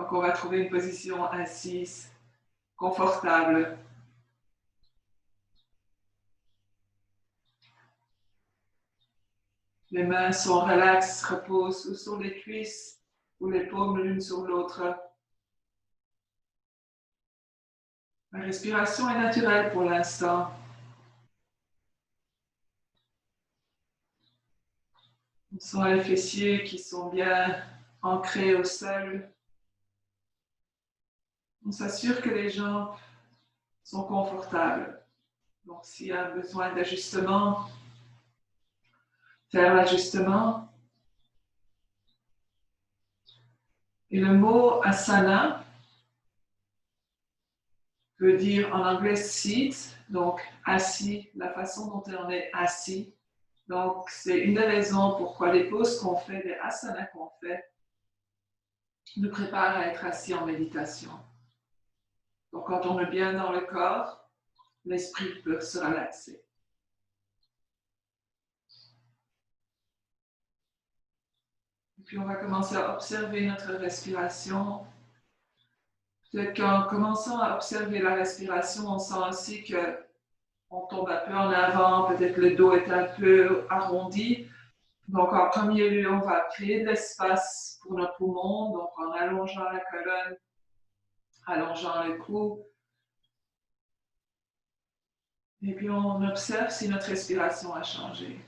Donc, on va trouver une position assise, confortable. Les mains sont relaxes, reposent ou sur les cuisses ou les paumes l'une sur l'autre. La respiration est naturelle pour l'instant. On sent les fessiers qui sont bien ancrés au sol. On s'assure que les jambes sont confortables. Donc, s'il y a besoin d'ajustement, faire l'ajustement. Et le mot asana veut dire en anglais seat, donc assis, la façon dont on est assis. Donc, c'est une des raisons pourquoi les poses qu'on fait, les asanas qu'on fait, nous préparent à être assis en méditation. Donc, quand on est bien dans le corps, l'esprit peut se relaxer. Et puis, on va commencer à observer notre respiration. Peut-être qu'en commençant à observer la respiration, on sent aussi qu'on tombe un peu en avant, peut-être le dos est un peu arrondi. Donc, en premier lieu, on va créer de l'espace pour nos poumons, donc en allongeant la colonne, allongeant le cou. Et puis, on observe si notre respiration a changé.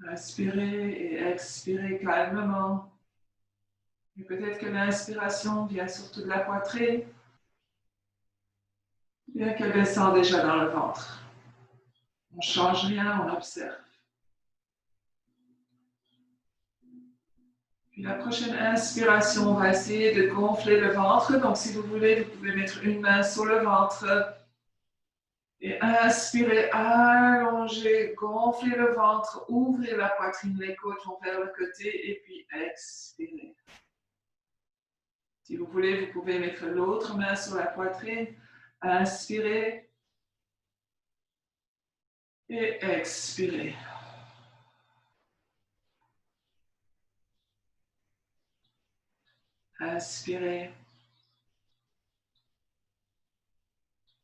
Inspirez et expirez calmement. Et peut-être que l'inspiration vient surtout de la poitrine, bien qu'elle descend déjà dans le ventre. On ne change rien, on observe. Puis la prochaine inspiration, on va essayer de gonfler le ventre. Donc, si vous voulez, vous pouvez mettre une main sur le ventre. Et inspirez, allongez, gonflez le ventre, ouvrez la poitrine, les côtes vont vers le côté et puis expirez. Si vous voulez, vous pouvez mettre l'autre main sur la poitrine, inspirez et expirez. Inspirez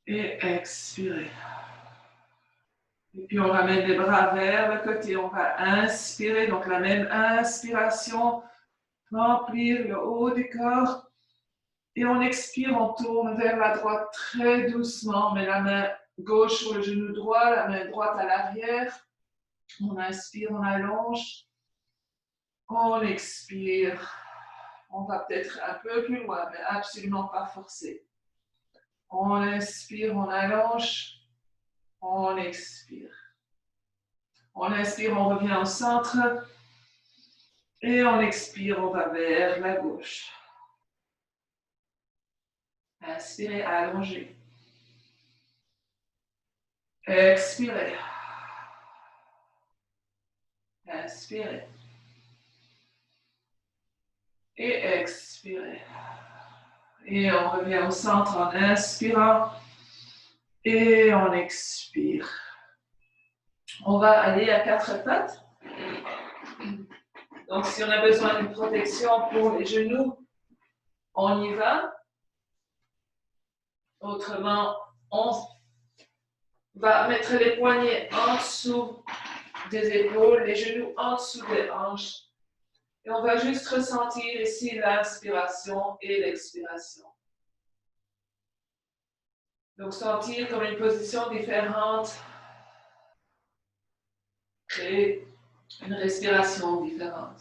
et expirez. Et puis on ramène les bras vers le côté, on va inspirer, donc la même inspiration, remplir le haut du corps. Et on expire, on tourne vers la droite très doucement, on met la main gauche sur le genou droit, la main droite à l'arrière. On inspire, on allonge. On expire. On va peut-être un peu plus loin, mais absolument pas forcé. On inspire, on allonge. On expire. On inspire, on revient au centre. Et on expire, on va vers la gauche. Inspirez, allongez. Expirez. Inspirez. Et expirez. Et on revient au centre en inspirant. Et on expire. On va aller à quatre pattes. Donc, si on a besoin d'une protection pour les genoux, on y va. Autrement, on va mettre les poignets en dessous des épaules, les genoux en dessous des hanches. Et on va juste ressentir ici l'inspiration et l'expiration. Donc, sentir comme une position différente, créer une respiration différente.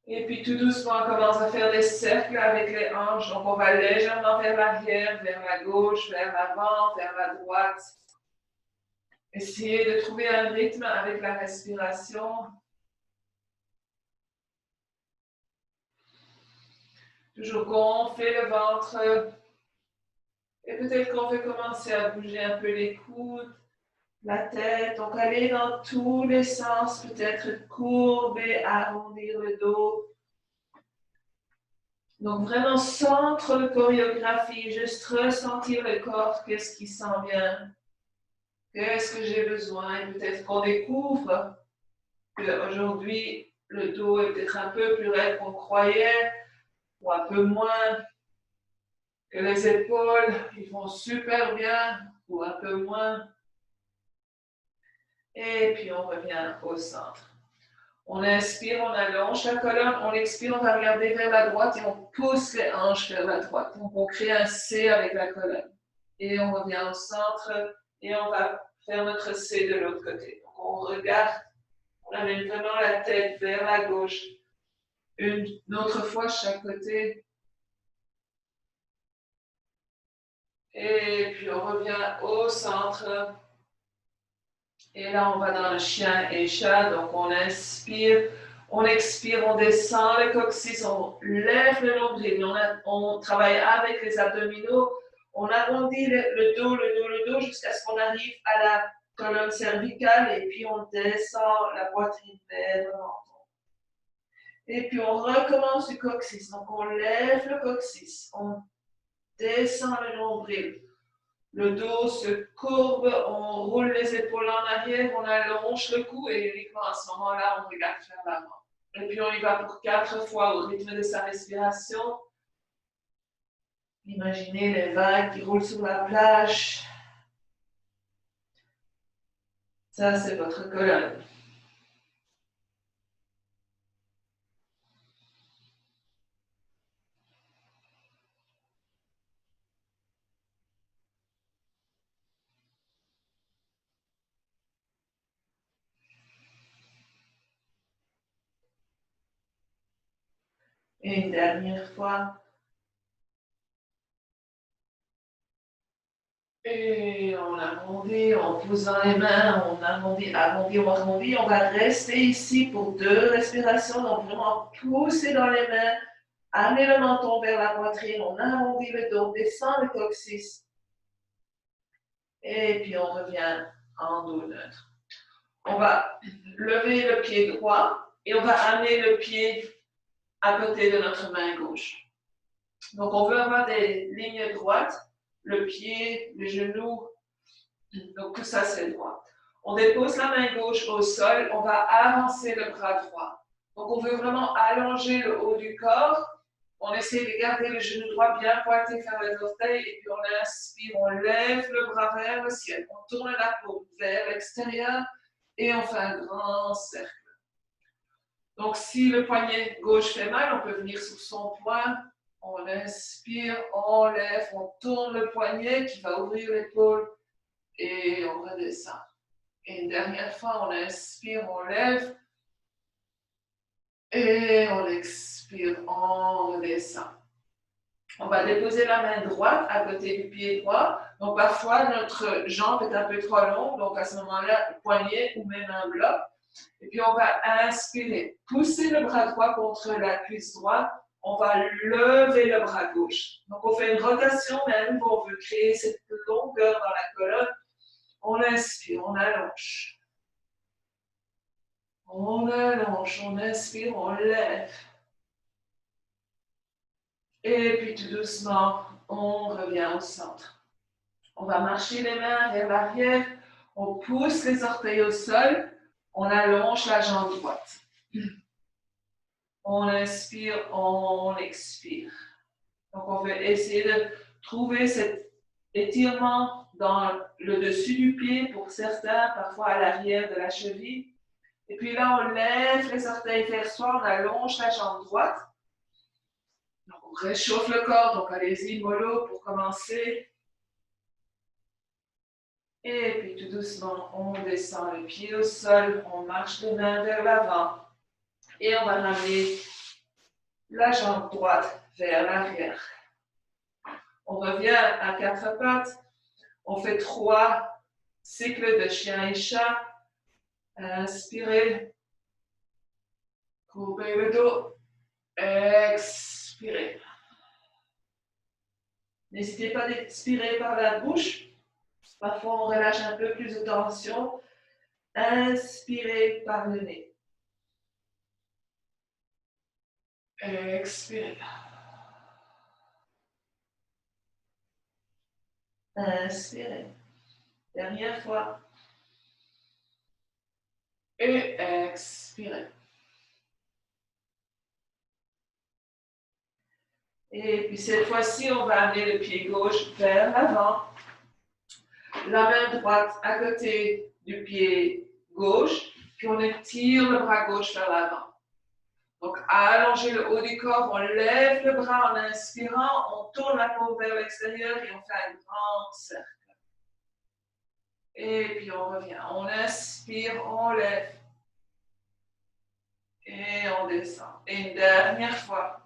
Et puis tout doucement, on commence à faire des cercles avec les hanches. Donc, on va légèrement vers l'arrière, vers la gauche, vers l'avant, vers la droite. Essayez de trouver un rythme avec la respiration. Toujours gonfler le ventre. Et peut-être qu'on veut commencer à bouger un peu les coudes, la tête. Donc, aller dans tous les sens, peut-être courber, arrondir le dos. Donc, vraiment, centre de chorégraphie, juste ressentir le corps, qu'est-ce qui sent bien. Qu'est-ce que j'ai besoin? Et peut-être qu'on découvre qu'aujourd'hui, le dos est peut-être un peu plus raide qu'on croyait, ou un peu moins, que les épaules, ils vont super bien, ou un peu moins. Et puis on revient au centre. On inspire, on allonge la colonne, on expire, on va regarder vers la droite et on pousse les hanches vers la droite. Donc on crée un C avec la colonne. Et on revient au centre et on va faire notre C de l'autre côté. Donc on regarde, on amène vraiment la tête vers la gauche. Une autre fois chaque côté. Et puis on revient au centre. Et là, on va dans le chien et chat. Donc, on inspire, on expire, on descend le coccyx, on lève le nombril. On travaille avec les abdominaux. On arrondit le dos jusqu'à ce qu'on arrive à la colonne cervicale. Et puis, on descend la poitrine vers le menton. Et puis, on recommence du coccyx. Donc, on lève le coccyx. On descend le nombril. Le dos se courbe, on roule les épaules en arrière, on allonge le cou et uniquement à ce moment-là, on regarde vers l'avant. Et puis on y va pour 4 fois au rythme de sa respiration. Imaginez les vagues qui roulent sur la plage. Ça, c'est votre colonne. Et une dernière fois. Et on arrondit, on pousse dans les mains, on arrondit, on arrondit. On va rester ici pour 2 respirations. Donc vraiment pousser dans les mains, amener le menton vers la poitrine, on arrondit le dos, descend le coccyx. Et puis on revient en dos neutre. On va lever le pied droit et on va amener le pied à côté de notre main gauche. Donc on veut avoir des lignes droites, le pied, le genou, donc tout ça c'est droit. On dépose la main gauche au sol, on va avancer le bras droit. Donc on veut vraiment allonger le haut du corps. On essaie de garder le genou droit bien pointé vers les orteils et puis on inspire, on lève le bras vers le ciel. On tourne la paume vers l'extérieur et on fait un grand cercle. Donc si le poignet gauche fait mal, on peut venir sur son poing. On inspire, on lève, on tourne le poignet qui va ouvrir l'épaule et on redescend. Et une dernière fois, on inspire, on lève et on expire, on redescend. On va déposer la main droite à côté du pied droit. Donc parfois, notre jambe est un peu trop longue, donc à ce moment-là, poignet ou même un bloc. Et puis on va inspirer, pousser le bras droit contre la cuisse droite. On va lever le bras gauche. Donc on fait une rotation, mais à nouveau, on veut créer cette longueur dans la colonne. On inspire, on allonge. On allonge, on inspire, on lève. Et puis tout doucement, on revient au centre. On va marcher les mains vers l'arrière. On pousse les orteils au sol. On allonge la jambe droite. On inspire, on expire. Donc on va essayer de trouver cet étirement dans le dessus du pied pour certains, parfois à l'arrière de la cheville. Et puis là, on lève les orteils vers soi, on allonge la jambe droite. Donc, on réchauffe le corps, donc allez-y, mollo pour commencer. Et puis tout doucement, on descend le pied au sol, on marche les mains vers l'avant. Et on va ramener la jambe droite vers l'arrière. On revient à 4 pattes. On fait 3 cycles de chien et chat. Inspirez. Courbez le dos. Expirez. N'hésitez pas d'expirer par la bouche. Parfois, on relâche un peu plus de tension. Inspirez par le nez. Expirez. Inspirez. Dernière fois. Et expirez. Et puis cette fois-ci, on va amener le pied gauche vers l'avant. La main droite à côté du pied gauche. Puis on étire le bras gauche vers l'avant. Donc, allongez le haut du corps, on lève le bras en inspirant, on tourne la paume vers l'extérieur et on fait un grand cercle. Et puis on revient. On inspire, on lève. Et on descend. Et une dernière fois.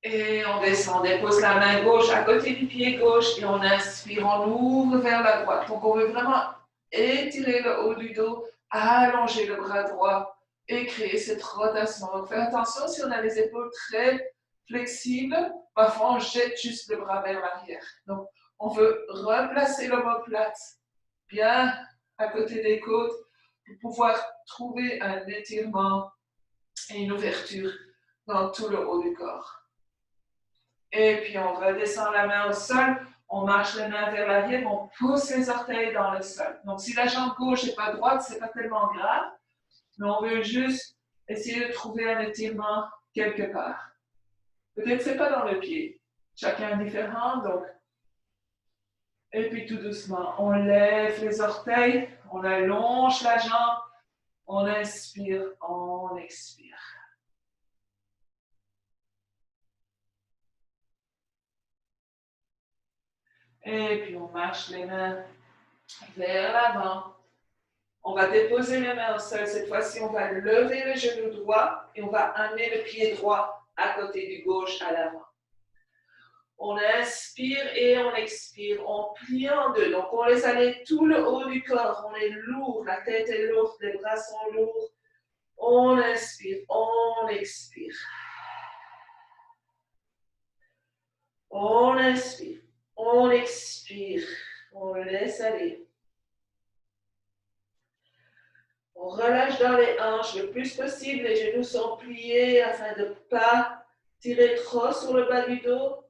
Et on descend. On dépose la main gauche à côté du pied gauche et on inspire, on ouvre vers la droite. Donc on veut vraiment étirer le haut du dos, allonger le bras droit et créer cette rotation. Donc faites attention si on a les épaules très flexibles, parfois on jette juste le bras vers l'arrière. Donc on veut replacer l'omoplate bien à côté des côtes pour pouvoir trouver un étirement et une ouverture dans tout le haut du corps. Et puis on redescend la main au sol, on marche les mains vers l'arrière, on pousse les orteils dans le sol. Donc si la jambe gauche n'est pas droite, ce n'est pas tellement grave, mais on veut juste essayer de trouver un étirement quelque part. Peut-être c'est pas dans le pied, chacun est différent, donc. Et puis tout doucement, on lève les orteils, on allonge la jambe, on inspire, on expire. Et puis on marche les mains vers l'avant. On va déposer les mains au sol. Cette fois-ci, on va lever le genou droit et on va amener le pied droit à côté du gauche à l'avant. On inspire et on expire. On plie en deux. Donc, on laisse aller tout le haut du corps. On est lourd. La tête est lourde. Les bras sont lourds. On inspire. On expire. On inspire. On expire. On laisse aller. On relâche dans les hanches le plus possible. Les genoux sont pliés afin de ne pas tirer trop sur le bas du dos.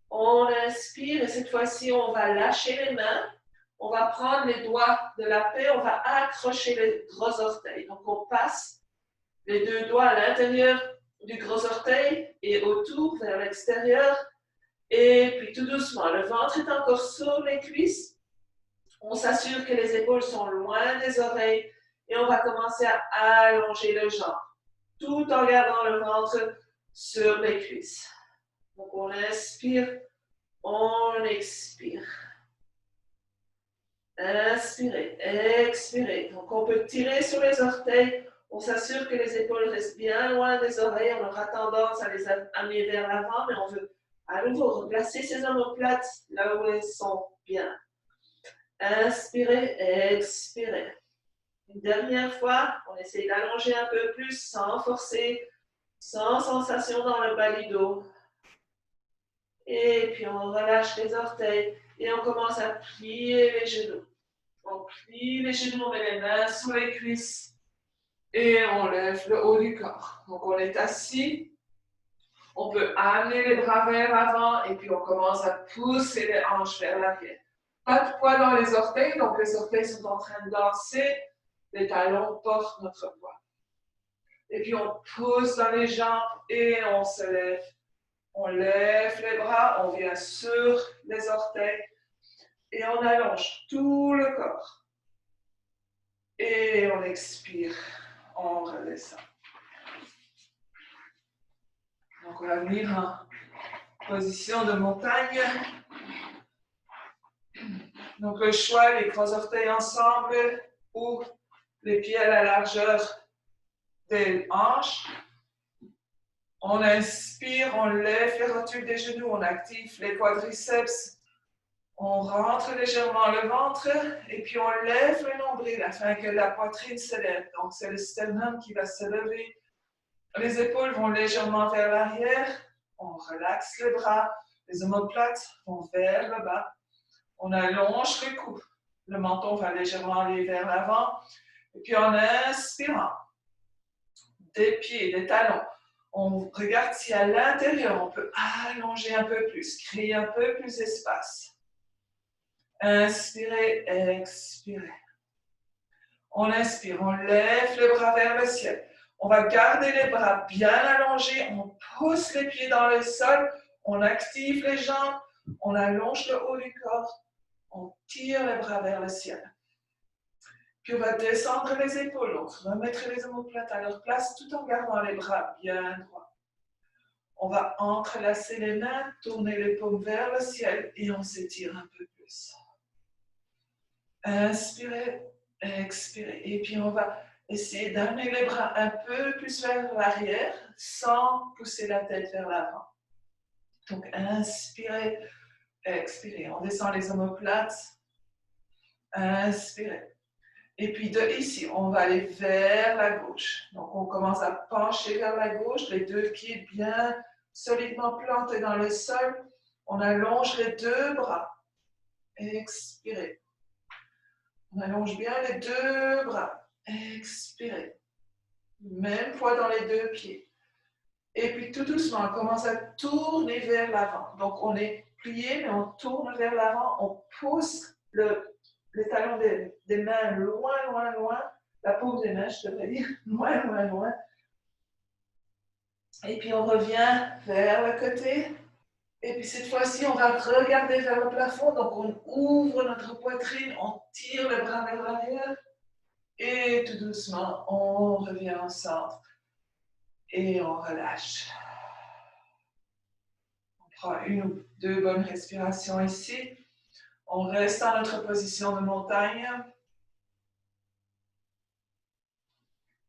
On inspire et cette fois-ci, on va lâcher les mains. On va prendre les doigts de la paix. On va accrocher les gros orteils. Donc, on passe les deux doigts à l'intérieur du gros orteil et autour vers l'extérieur. Et puis, tout doucement, le ventre est encore sur les cuisses. On s'assure que les épaules sont loin des oreilles. Et on va commencer à allonger le jambe, tout en gardant le ventre sur les cuisses. Donc, on inspire, on expire. Inspirez, expirez. Donc, on peut tirer sur les orteils. On s'assure que les épaules restent bien loin des oreilles. On aura tendance à les amener vers l'avant, mais on veut à nouveau replacer ces omoplates là où elles sont bien. Inspirez, expirez. Une dernière fois, on essaie d'allonger un peu plus sans forcer, sans sensation dans le bas du dos. Et puis on relâche les orteils et on commence à plier les genoux. On plie les genoux, on met les mains sous les cuisses et on lève le haut du corps. Donc on est assis, on peut amener les bras vers l'avant et puis on commence à pousser les hanches vers l'arrière. Pas de poids dans les orteils, donc les orteils sont en train de danser. Les talons portent notre poids. Et puis on pousse dans les jambes et on se lève. On lève les bras, on vient sur les orteils et on allonge tout le corps. Et on expire, on redescend. Donc on va venir en position de montagne. Donc le choix, les gros orteils ensemble ou les pieds à la largeur des hanches. On inspire, on lève les rotules des genoux, on active les quadriceps. On rentre légèrement le ventre et puis on lève le nombril afin que la poitrine se lève. Donc c'est le sternum qui va se lever. Les épaules vont légèrement vers l'arrière. On relaxe les bras. Les omoplates vont vers le bas. On allonge le cou. Le menton va légèrement aller vers l'avant. Et puis en inspirant, des pieds, des talons, On regarde si à l'intérieur, on peut allonger un peu plus, créer un peu plus d'espace. Inspirez, expirez. On inspire, on lève les bras vers le ciel. On va garder les bras bien allongés, on pousse les pieds dans le sol, on active les jambes, on allonge le haut du corps, on tire les bras vers le ciel. Puis on va descendre les épaules, donc remettre les omoplates à leur place tout en gardant les bras bien droits. On va entrelacer les mains, tourner les paumes vers le ciel et on s'étire un peu plus. Inspirez, expirez. Et puis on va essayer d'amener les bras un peu plus vers l'arrière sans pousser la tête vers l'avant. Donc inspirez, expirez. On descend les omoplates. Inspirez. Et puis de ici, on va aller vers la gauche. Donc on commence à pencher vers la gauche, les deux pieds bien solidement plantés dans le sol. On allonge les deux bras. Expirez. On allonge bien les deux bras. Expirez. Même poids dans les deux pieds. Et puis tout doucement, on commence à tourner vers l'avant. Donc on est plié, mais on tourne vers l'avant. On pousse les talons des mains loin, loin, loin. La paume des mains, je devrais dire, loin, loin, loin. Et puis on revient vers le côté. Et puis cette fois-ci, on va regarder vers le plafond. Donc on ouvre notre poitrine, on tire les bras vers l'arrière. Et tout doucement, on revient au centre. Et on relâche. On prend une ou deux bonnes respirations ici. On reste dans notre position de montagne.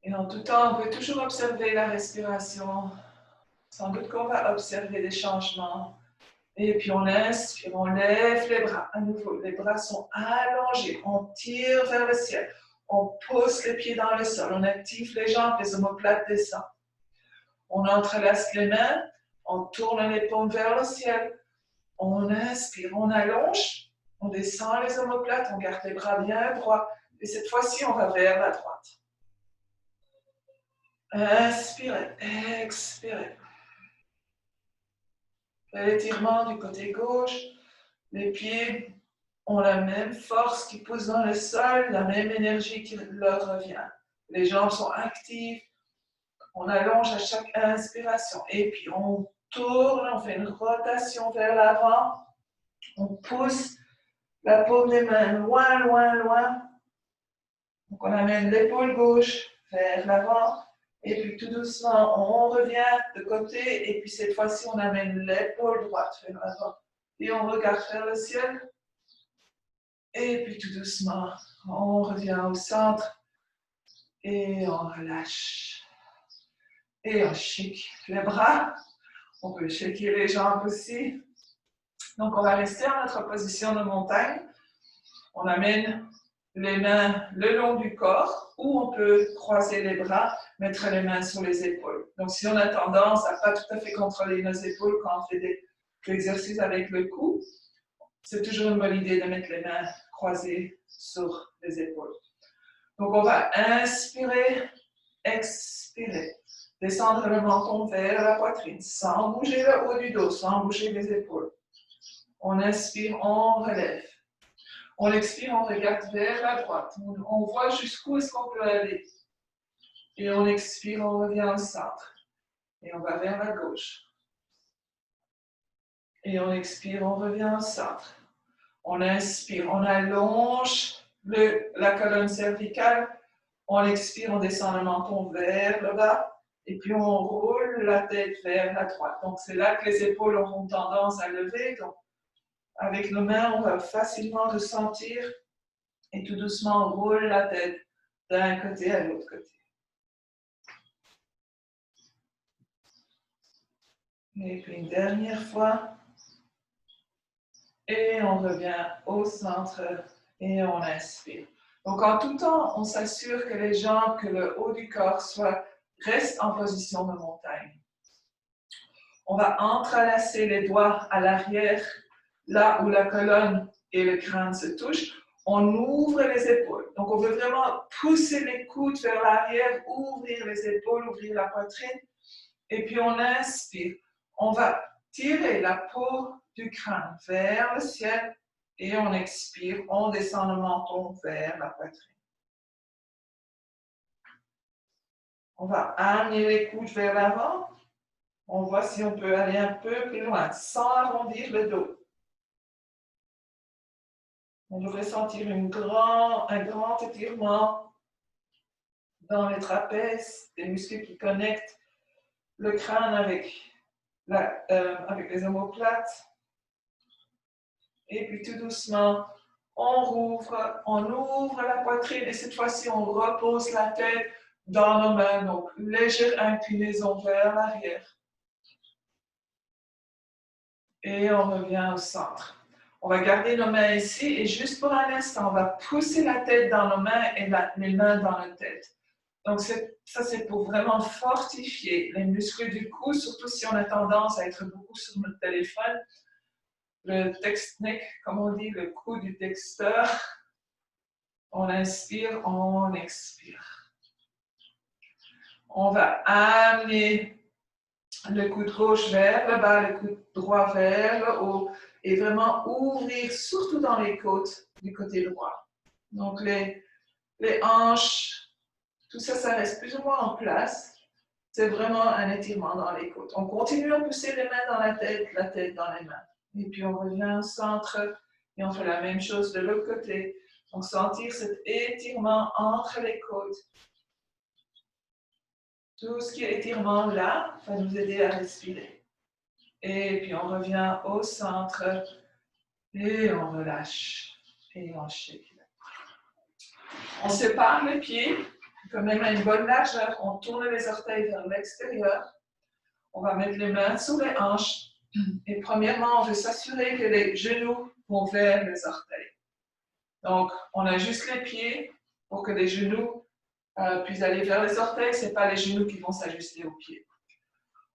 Et en tout temps, on peut toujours observer la respiration. Sans doute qu'on va observer des changements. Et puis on inspire, on lève les bras. À nouveau, les bras sont allongés. On tire vers le ciel. On pousse les pieds dans le sol. On active les jambes, les omoplates descendent. On entrelace les mains. On tourne les paumes vers le ciel. On inspire, on allonge. On descend les omoplates. On garde les bras bien droits. Et cette fois-ci, on va vers la droite. Inspirez, expirez. L'étirement du côté gauche. Les pieds ont la même force qui pousse dans le sol, la même énergie qui leur revient. Les jambes sont actives. On allonge à chaque inspiration. Et puis on tourne, on fait une rotation vers l'avant. On pousse la paume des mains loin, loin, loin. Donc on amène l'épaule gauche vers l'avant. Et puis tout doucement, on revient de côté. Et puis cette fois-ci, on amène l'épaule droite vers l'avant. Et on regarde vers le ciel. Et puis tout doucement, on revient au centre. Et on relâche. Et on shake les bras. On peut shaker les jambes aussi. Donc on va rester en notre position de montagne. On amène les mains le long du corps ou on peut croiser les bras, mettre les mains sur les épaules. Donc si on a tendance à pas tout à fait contrôler nos épaules quand on fait des exercices avec le cou, c'est toujours une bonne idée de mettre les mains croisées sur les épaules. Donc on va inspirer, expirer, descendre le menton vers la poitrine sans bouger le haut du dos, sans bouger les épaules. On inspire, on relève. On expire, on regarde vers la droite. On voit jusqu'où est-ce qu'on peut aller. Et on expire, on revient au centre. Et on va vers la gauche. Et on expire, on revient au centre. On inspire, on allonge la colonne cervicale. On expire, on descend le menton vers le bas. Et puis on roule la tête vers la droite. Donc c'est là que les épaules auront tendance à lever. Donc avec nos mains, on va facilement ressentir. Et tout doucement, on roule la tête d'un côté à l'autre côté. Et puis une dernière fois. Et on revient au centre et on inspire. Donc en tout temps, on s'assure que les jambes, que le haut du corps reste en position de montagne. On va entrelacer les doigts à l'arrière, là où la colonne et le crâne se touchent. On ouvre les épaules. Donc on veut vraiment pousser les coudes vers l'arrière, ouvrir les épaules, ouvrir la poitrine. Et puis on inspire. On va tirer la peau du crâne vers le ciel et on expire. On descend le menton vers la poitrine. On va amener les coudes vers l'avant. On voit si on peut aller un peu plus loin sans arrondir le dos. On devrait sentir un grand étirement dans les trapèzes, des muscles qui connectent le crâne avec les omoplates. Et puis tout doucement, on ouvre la poitrine et cette fois-ci, on repose la tête dans nos mains. Donc, légère inclinaison vers l'arrière. Et on revient au centre. On va garder nos mains ici et juste pour un instant, on va pousser la tête dans nos mains et les mains dans la tête. Donc, ça, c'est pour vraiment fortifier les muscles du cou, surtout si on a tendance à être beaucoup sur notre téléphone. Le text neck, comme on dit, le cou du texteur. On inspire, on expire. On va amener le coude gauche vers le bas, le coude droit vers le haut et vraiment ouvrir, surtout dans les côtes du côté droit. Donc, les hanches, tout ça, ça reste plus ou moins en place. C'est vraiment un étirement dans les côtes. On continue à pousser les mains dans la tête dans les mains. Et puis, on revient au centre et on fait la même chose de l'autre côté. Donc, sentir cet étirement entre les côtes. Tout ce qui est étirement là va nous aider à respirer. Et puis, on revient au centre et on relâche et on shake. On sépare les pieds, quand même à une bonne largeur. On tourne les orteils vers l'extérieur. On va mettre les mains sur les hanches. Et premièrement, on veut s'assurer que les genoux vont vers les orteils. Donc, on ajuste les pieds pour que les genoux puissent aller vers les orteils. Ce n'est pas les genoux qui vont s'ajuster aux pieds.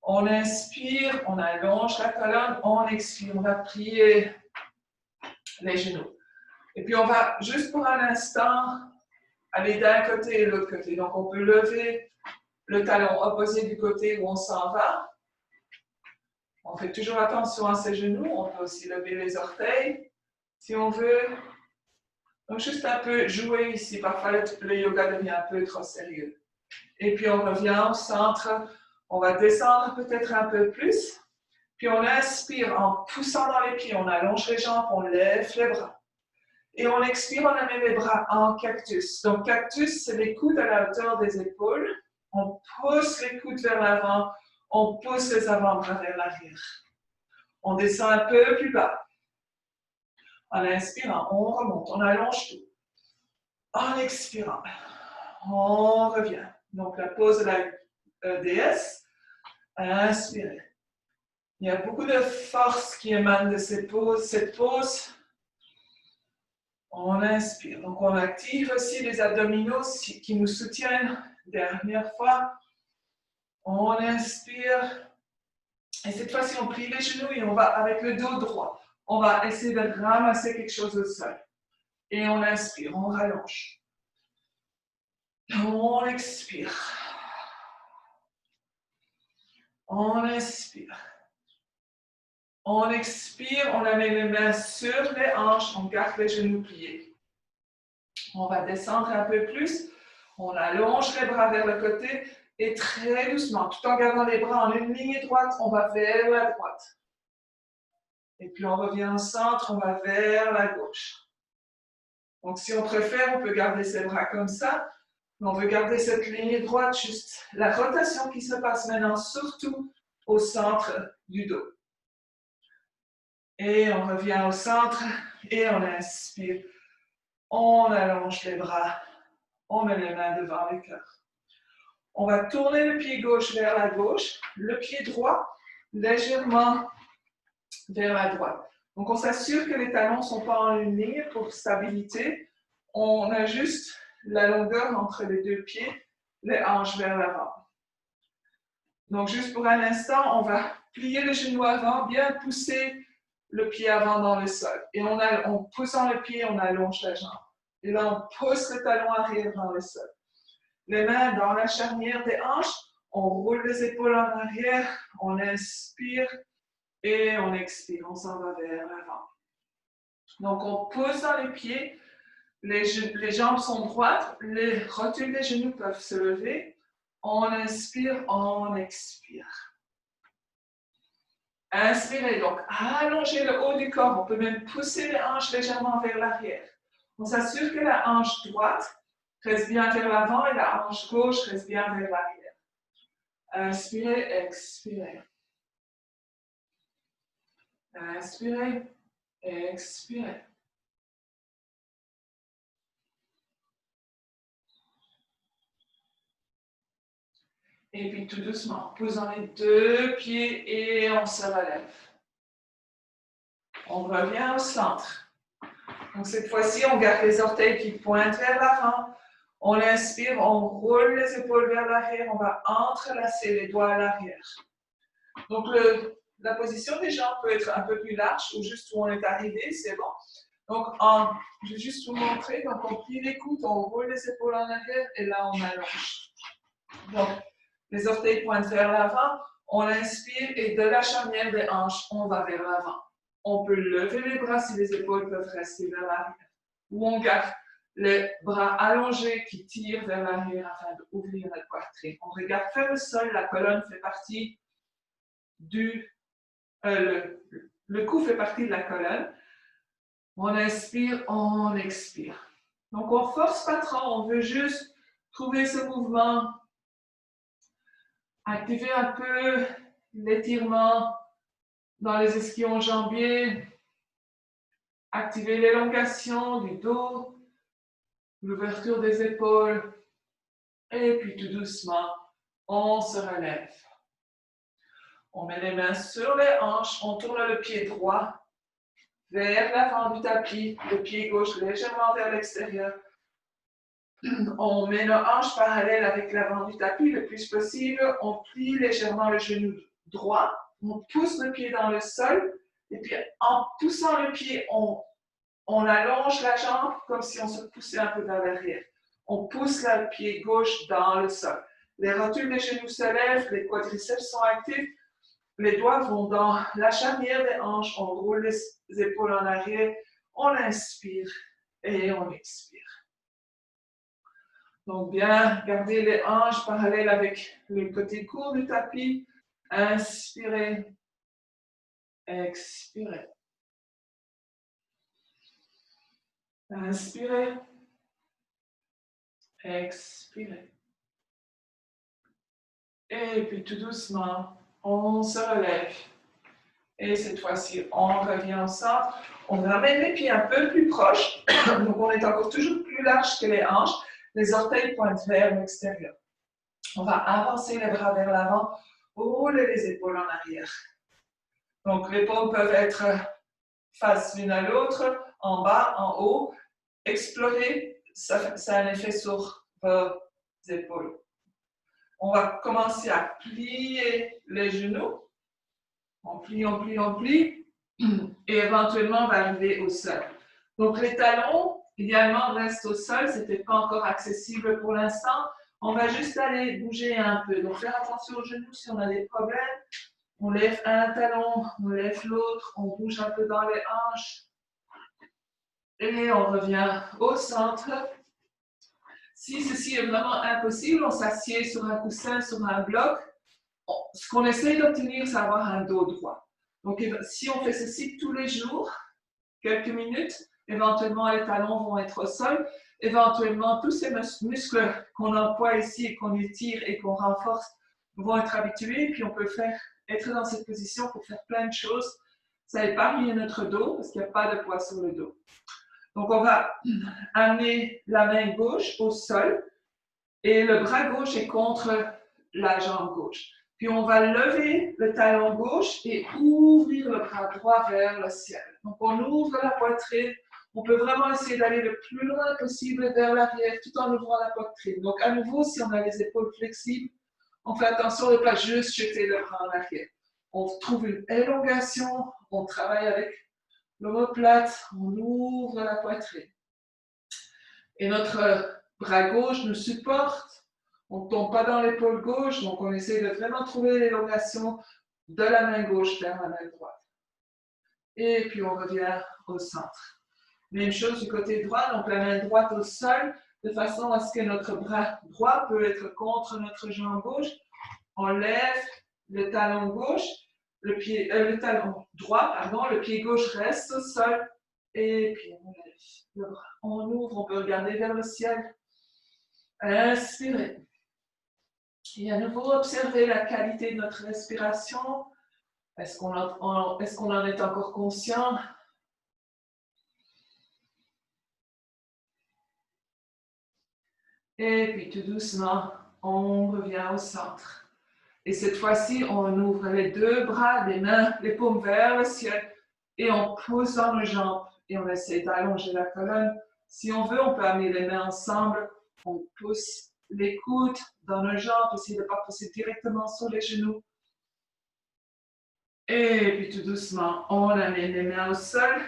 On inspire, on allonge la colonne, on expire, on va plier les genoux. Et puis, on va, juste pour un instant, aller d'un côté et de l'autre côté. Donc, on peut lever le talon opposé du côté où on s'en va. On fait toujours attention à ses genoux. On peut aussi lever les orteils, si on veut. Donc, juste un peu jouer ici. Parfois, le yoga devient un peu trop sérieux. Et puis, on revient au centre. On va descendre peut-être un peu plus. Puis, on inspire en poussant dans les pieds. On allonge les jambes, on lève les bras. Et on expire, on amène les bras en cactus. Donc, cactus, c'est les coudes à la hauteur des épaules. On pousse les coudes vers l'avant. On pousse les avant-bras vers l'arrière. On descend un peu plus bas. En inspirant, on remonte, on allonge tout. En expirant, on revient. Donc, la pose de la déesse. Inspirez. Il y a beaucoup de force qui émane de cette pose. On inspire. Donc, on active aussi les abdominaux qui nous soutiennent. Dernière fois. On inspire. Et cette fois-ci, on plie les genoux et on va avec le dos droit. On va essayer de ramasser quelque chose au sol. Et on inspire, on rallonge. On expire. On inspire. On expire, on amène les mains sur les hanches, on garde les genoux pliés. On va descendre un peu plus. On allonge les bras vers le côté et très doucement, tout en gardant les bras en une ligne droite, on va vers la droite. Et puis on revient au centre, on va vers la gauche. Donc si on préfère, on peut garder ses bras comme ça. Mais on veut garder cette ligne droite, juste la rotation qui se passe maintenant, surtout au centre du dos. Et on revient au centre et on inspire. On allonge les bras. On met les mains devant le cœur. On va tourner le pied gauche vers la gauche, le pied droit légèrement vers la droite. Donc on s'assure que les talons ne sont pas en une ligne pour stabilité. On ajuste la longueur entre les deux pieds, les hanches vers l'avant. Donc juste pour un instant, on va plier le genou avant, bien pousser le pied avant dans le sol. Et en poussant le pied, on allonge la jambe. Et là, on pousse le talon arrière dans le sol. Les mains dans la charnière des hanches, On roule les épaules en arrière, on inspire et on expire. On s'en va vers l'avant. Donc, on pousse dans les pieds. Les jambes sont droites. Les rotules des genoux peuvent se lever. On inspire, on expire. Inspirez, donc allongez le haut du corps. On peut même pousser les hanches légèrement vers l'arrière. On s'assure que la hanche droite reste bien vers l'avant et la hanche gauche reste bien vers l'arrière. Inspirez, expirez. Inspirez, expirez. Et puis tout doucement, on pousse dans les deux pieds et on se relève. On revient au centre. Donc cette fois-ci, on garde les orteils qui pointent vers l'avant. On inspire, on roule les épaules vers l'arrière, on va entrelacer les doigts à l'arrière. Donc la position des jambes peut être un peu plus large ou juste où on est arrivé, c'est bon. Donc je vais juste vous montrer, donc on plie les coudes, on roule les épaules en arrière et là on allonge. Donc les orteils pointent vers l'avant, on inspire et de la charnière des hanches, on va vers l'avant. On peut lever les bras si les épaules peuvent rester vers l'arrière. Ou on garde les bras allongés qui tirent vers l'arrière afin d'ouvrir notre poitrine. On regarde vers le sol, la colonne fait partie du... le cou fait partie de la colonne. On inspire, on expire. Donc on ne force pas trop, on veut juste trouver ce mouvement. Activer un peu l'étirement dans les ischio-jambiers. Activer l'élongation du dos, l'ouverture des épaules. Et puis tout doucement, on se relève. On met les mains sur les hanches, on tourne le pied droit vers l'avant du tapis, le pied gauche légèrement vers l'extérieur. On met nos hanches parallèles avec l'avant du tapis le plus possible. On plie légèrement le genou droit. On pousse le pied dans le sol. Et puis, en poussant le pied, on allonge la jambe comme si on se poussait un peu vers l'arrière. On pousse le pied gauche dans le sol. Les rotules des genoux se lèvent, les quadriceps sont actifs. Les doigts vont dans la charnière des hanches. On roule les épaules en arrière. On inspire et on expire. Donc, bien garder les hanches parallèles avec le côté court du tapis. Inspirez, expirez. Inspirez, expirez. Et puis tout doucement, on se relève. Et cette fois-ci, on revient au centre. On ramène les pieds un peu plus proches. Donc, on est encore toujours plus large que les hanches. Les orteils pointent vers l'extérieur. On va avancer les bras vers l'avant, rouler les épaules en arrière. Donc, les paumes peuvent être face l'une à l'autre, en bas, en haut. Explorer, ça a un effet sur vos épaules. On va commencer à plier les genoux. On plie, on plie, on plie. Et éventuellement, on va arriver au sol. Donc, les talons, idéalement, restent au sol. Ce n'était pas encore accessible pour l'instant. On va juste aller bouger un peu. Donc, faire attention aux genoux si on a des problèmes. On lève un talon, on lève l'autre, on bouge un peu dans les hanches. Et on revient au centre. Si ceci est vraiment impossible, on s'assied sur un coussin, sur un bloc. Ce qu'on essaie d'obtenir, c'est avoir un dos droit. Donc, si on fait ceci tous les jours, quelques minutes, éventuellement les talons vont être au sol. Éventuellement, tous ces muscles qu'on emploie ici et qu'on étire et qu'on renforce vont être habitués. Puis on peut être dans cette position pour faire plein de choses. Ça épargne notre dos parce qu'il n'y a pas de poids sur le dos. Donc, on va amener la main gauche au sol et le bras gauche est contre la jambe gauche. Puis, on va lever le talon gauche et ouvrir le bras droit vers le ciel. Donc, on ouvre la poitrine. On peut vraiment essayer d'aller le plus loin possible vers l'arrière tout en ouvrant la poitrine. Donc, à nouveau, si on a les épaules flexibles, on fait attention de ne pas juste jeter le bras en arrière. On trouve une élongation, on travaille avec l'omoplate, on ouvre la poitrine. Et notre bras gauche nous supporte. On ne tombe pas dans l'épaule gauche, donc on essaie de vraiment trouver l'élongation de la main gauche vers la main droite. Et puis on revient au centre. Même chose du côté droit, donc la main droite au sol, de façon à ce que notre bras droit peut être contre notre jambe gauche. On lève le talon gauche, le talon droit, pardon, le pied gauche reste au sol. Et puis on lève le bras. On ouvre, on peut regarder vers le ciel. Inspirez. Et à nouveau, observez la qualité de notre respiration. Est-ce qu'on en est encore conscient? Et puis tout doucement, on revient au centre. Et cette fois-ci, on ouvre les deux bras, les mains, les paumes vers le ciel. Et on pousse dans nos jambes. Et on essaie d'allonger la colonne. Si on veut, on peut amener les mains ensemble. On pousse les coudes dans nos jambes. Essayer de ne pas pousser directement sur les genoux. Et puis tout doucement, on amène les mains au sol.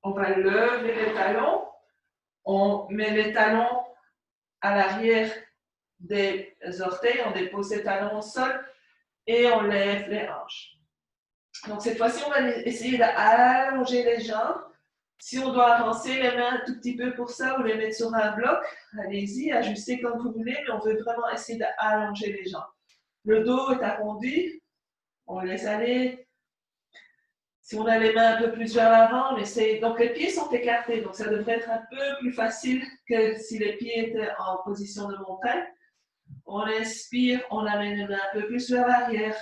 On va lever les talons. On met les talons à l'arrière des orteils. On dépose les talons au sol et on lève les hanches. Donc cette fois-ci, on va essayer d'allonger les jambes. Si on doit avancer les mains un tout petit peu pour ça ou les mettre sur un bloc, allez-y, ajustez comme vous voulez, mais on veut vraiment essayer d'allonger les jambes. Le dos est arrondi, on laisse aller. Si on a les mains un peu plus vers l'avant, on essaie. Donc les pieds sont écartés, donc ça devrait être un peu plus facile que si les pieds étaient en position de montagne. On inspire, on amène les mains un peu plus vers l'arrière.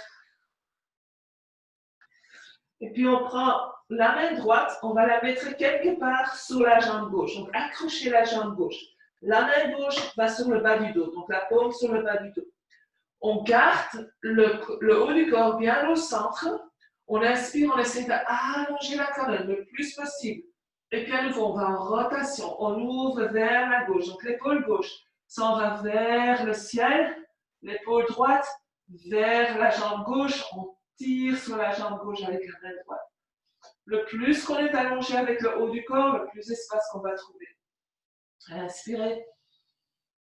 Et puis on prend la main droite, on va la mettre quelque part sur la jambe gauche. Donc accrochez la jambe gauche. La main gauche va sur le bas du dos, donc la paume sur le bas du dos. On garde le haut du corps bien au centre. On inspire, on essaie d'allonger la colonne le plus possible. Et puis à nouveau, on va en rotation. On ouvre vers la gauche. Donc l'épaule gauche s'en va vers le ciel. L'épaule droite vers la jambe gauche. On tire sur la jambe gauche avec la main droite. Le plus qu'on est allongé avec le haut du corps, le plus d'espace qu'on va trouver. Inspirez.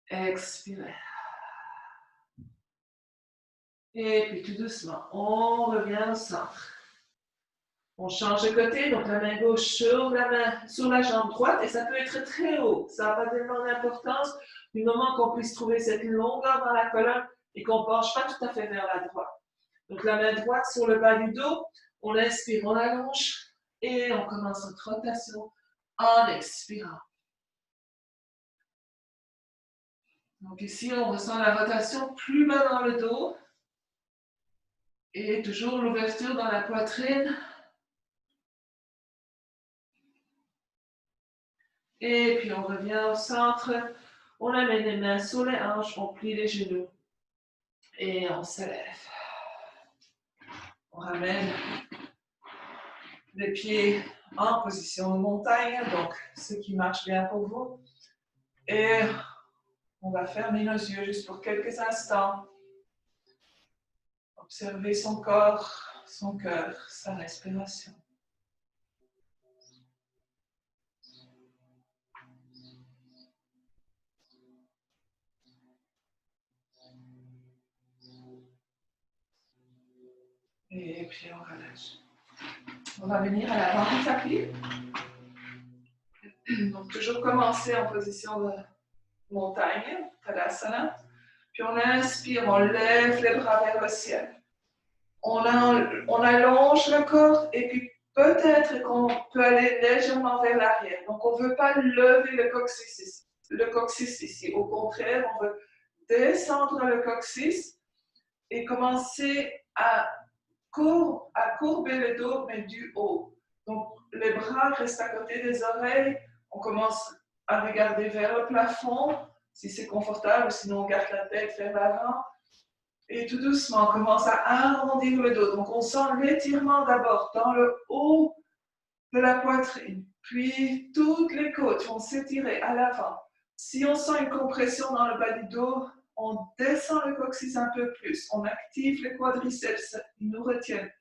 Expirez. Et puis tout doucement, on revient au centre. On change de côté, donc la main gauche sur la jambe droite, et ça peut être très haut. Ça n'a pas tellement d'importance du moment qu'on puisse trouver cette longueur dans la colonne et qu'on ne penche pas tout à fait vers la droite. Donc la main droite sur le bas du dos, on inspire, on allonge et on commence notre rotation en expirant. Donc ici, on ressent la rotation plus bas dans le dos. Et toujours l'ouverture dans la poitrine. Et puis on revient au centre. On amène les mains sur les hanches, on plie les genoux. Et on se lève. On ramène les pieds en position de montagne, donc ce qui marche bien pour vous. Et on va fermer nos yeux juste pour quelques instants. Observer son corps, son cœur, sa respiration. Et puis on relâche. On va venir à l'avant du tapis. Donc toujours commencer en position de montagne, Tadasana. Puis on inspire, on lève les bras vers le ciel. On allonge le corps et puis peut-être qu'on peut aller légèrement vers l'arrière. Donc on ne veut pas lever le coccyx ici. Au contraire, on veut descendre le coccyx et commencer à courber le dos, mais du haut. Donc les bras restent à côté des oreilles. On commence à regarder vers le plafond, si c'est confortable, sinon on garde la tête vers l'avant. Et tout doucement, on commence à arrondir le dos. Donc on sent l'étirement d'abord dans le haut de la poitrine, puis toutes les côtes vont s'étirer à l'avant. Si on sent une compression dans le bas du dos, on descend le coccyx un peu plus, on active les quadriceps, ils nous retiennent.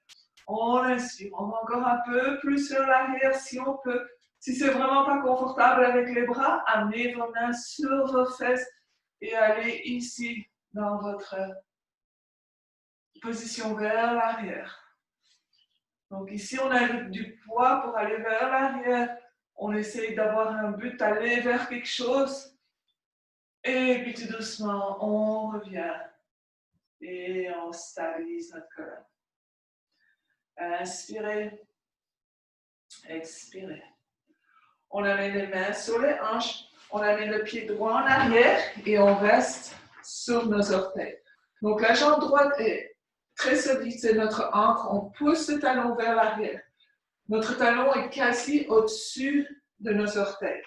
On inspire, on va encore un peu plus vers l'arrière si on peut. Si c'est vraiment pas confortable avec les bras, amenez vos mains sur vos fesses et allez ici dans votre position vers l'arrière. Donc ici, on ajoute du poids pour aller vers l'arrière. On essaye d'avoir un but, aller vers quelque chose. Et puis tout doucement, on revient. Et on stabilise notre colonne. Inspirez. Expirez. On amène les mains sur les hanches. On amène le pied droit en arrière. Et on reste sur nos orteils. Donc la jambe droite est très solide, c'est notre ancre. On pousse le talon vers l'arrière. Notre talon est quasi au-dessus de nos orteils.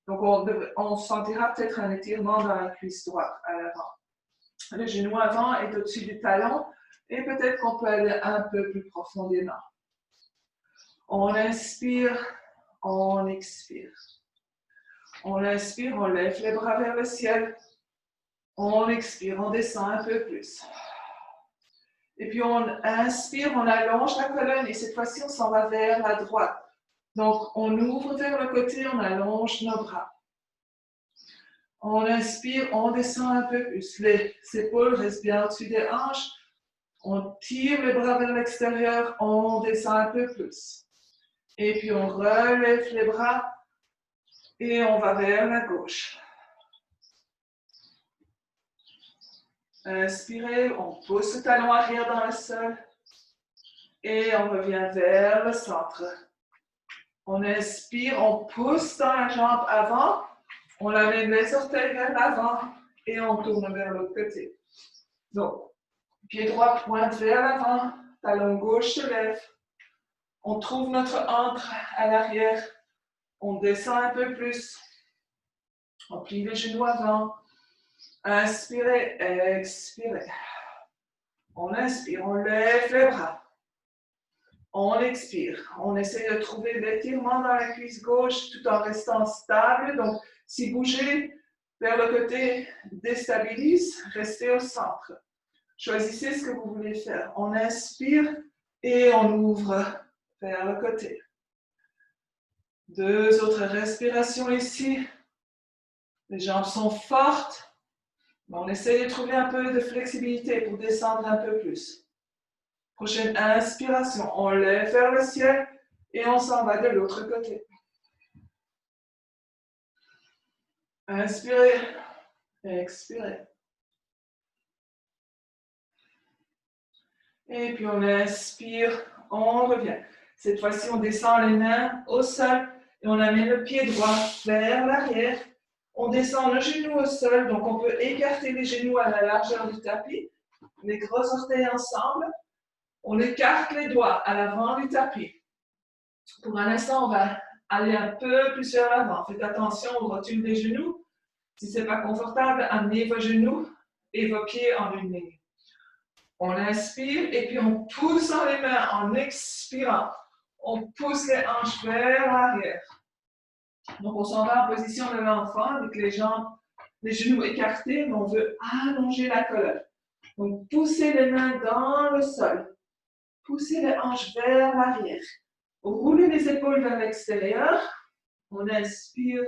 Donc, on sentira peut-être un étirement dans la cuisse droite à l'avant. Le genou avant est au-dessus du talon et peut-être qu'on peut aller un peu plus profondément. On inspire, on expire. On inspire, on lève les bras vers le ciel. On expire, on descend un peu plus. Et puis on inspire, on allonge la colonne et cette fois-ci on s'en va vers la droite. Donc on ouvre vers le côté, on allonge nos bras. On inspire, on descend un peu plus. Les épaules restent bien au-dessus des hanches. On tire les bras vers l'extérieur, on descend un peu plus. Et puis on relève les bras et on va vers la gauche. Inspirez, on pousse le talon arrière dans le sol et on revient vers le centre. On inspire, on pousse dans la jambe avant, on amène les orteils vers l'avant et on tourne vers l'autre côté. Donc, pied droit pointe vers l'avant, talon gauche se lève. On trouve notre ancre à l'arrière, on descend un peu plus. On plie les genoux avant. Inspirez, expirez. On inspire, on lève les bras. On expire. On essaie de trouver l'étirement dans la cuisse gauche tout en restant stable. Donc, si bougez vers le côté déstabilise, restez au centre. Choisissez ce que vous voulez faire. On inspire et on ouvre vers le côté. Deux autres respirations ici. Les jambes sont fortes. On essaie de trouver un peu de flexibilité pour descendre un peu plus. Prochaine inspiration, on lève vers le ciel et on s'en va de l'autre côté. Inspirez, expirez. Et puis on inspire, on revient. Cette fois-ci, on descend les mains au sol et on amène le pied droit vers l'arrière. On descend le genou au sol, donc on peut écarter les genoux à la largeur du tapis, les gros orteils ensemble. On écarte les doigts à l'avant du tapis. Pour un instant, on va aller un peu plus vers l'avant. Faites attention aux rotules des genoux. Si ce n'est pas confortable, amenez vos genoux et vos pieds en une ligne. On inspire et puis on pousse dans les mains en expirant. On pousse les hanches vers l'arrière. Donc, on s'en va en position de l'enfant avec les jambes, les genoux écartés, mais on veut allonger la colonne. Donc, poussez les mains dans le sol. Poussez les hanches vers l'arrière. Roulez les épaules vers l'extérieur. On inspire,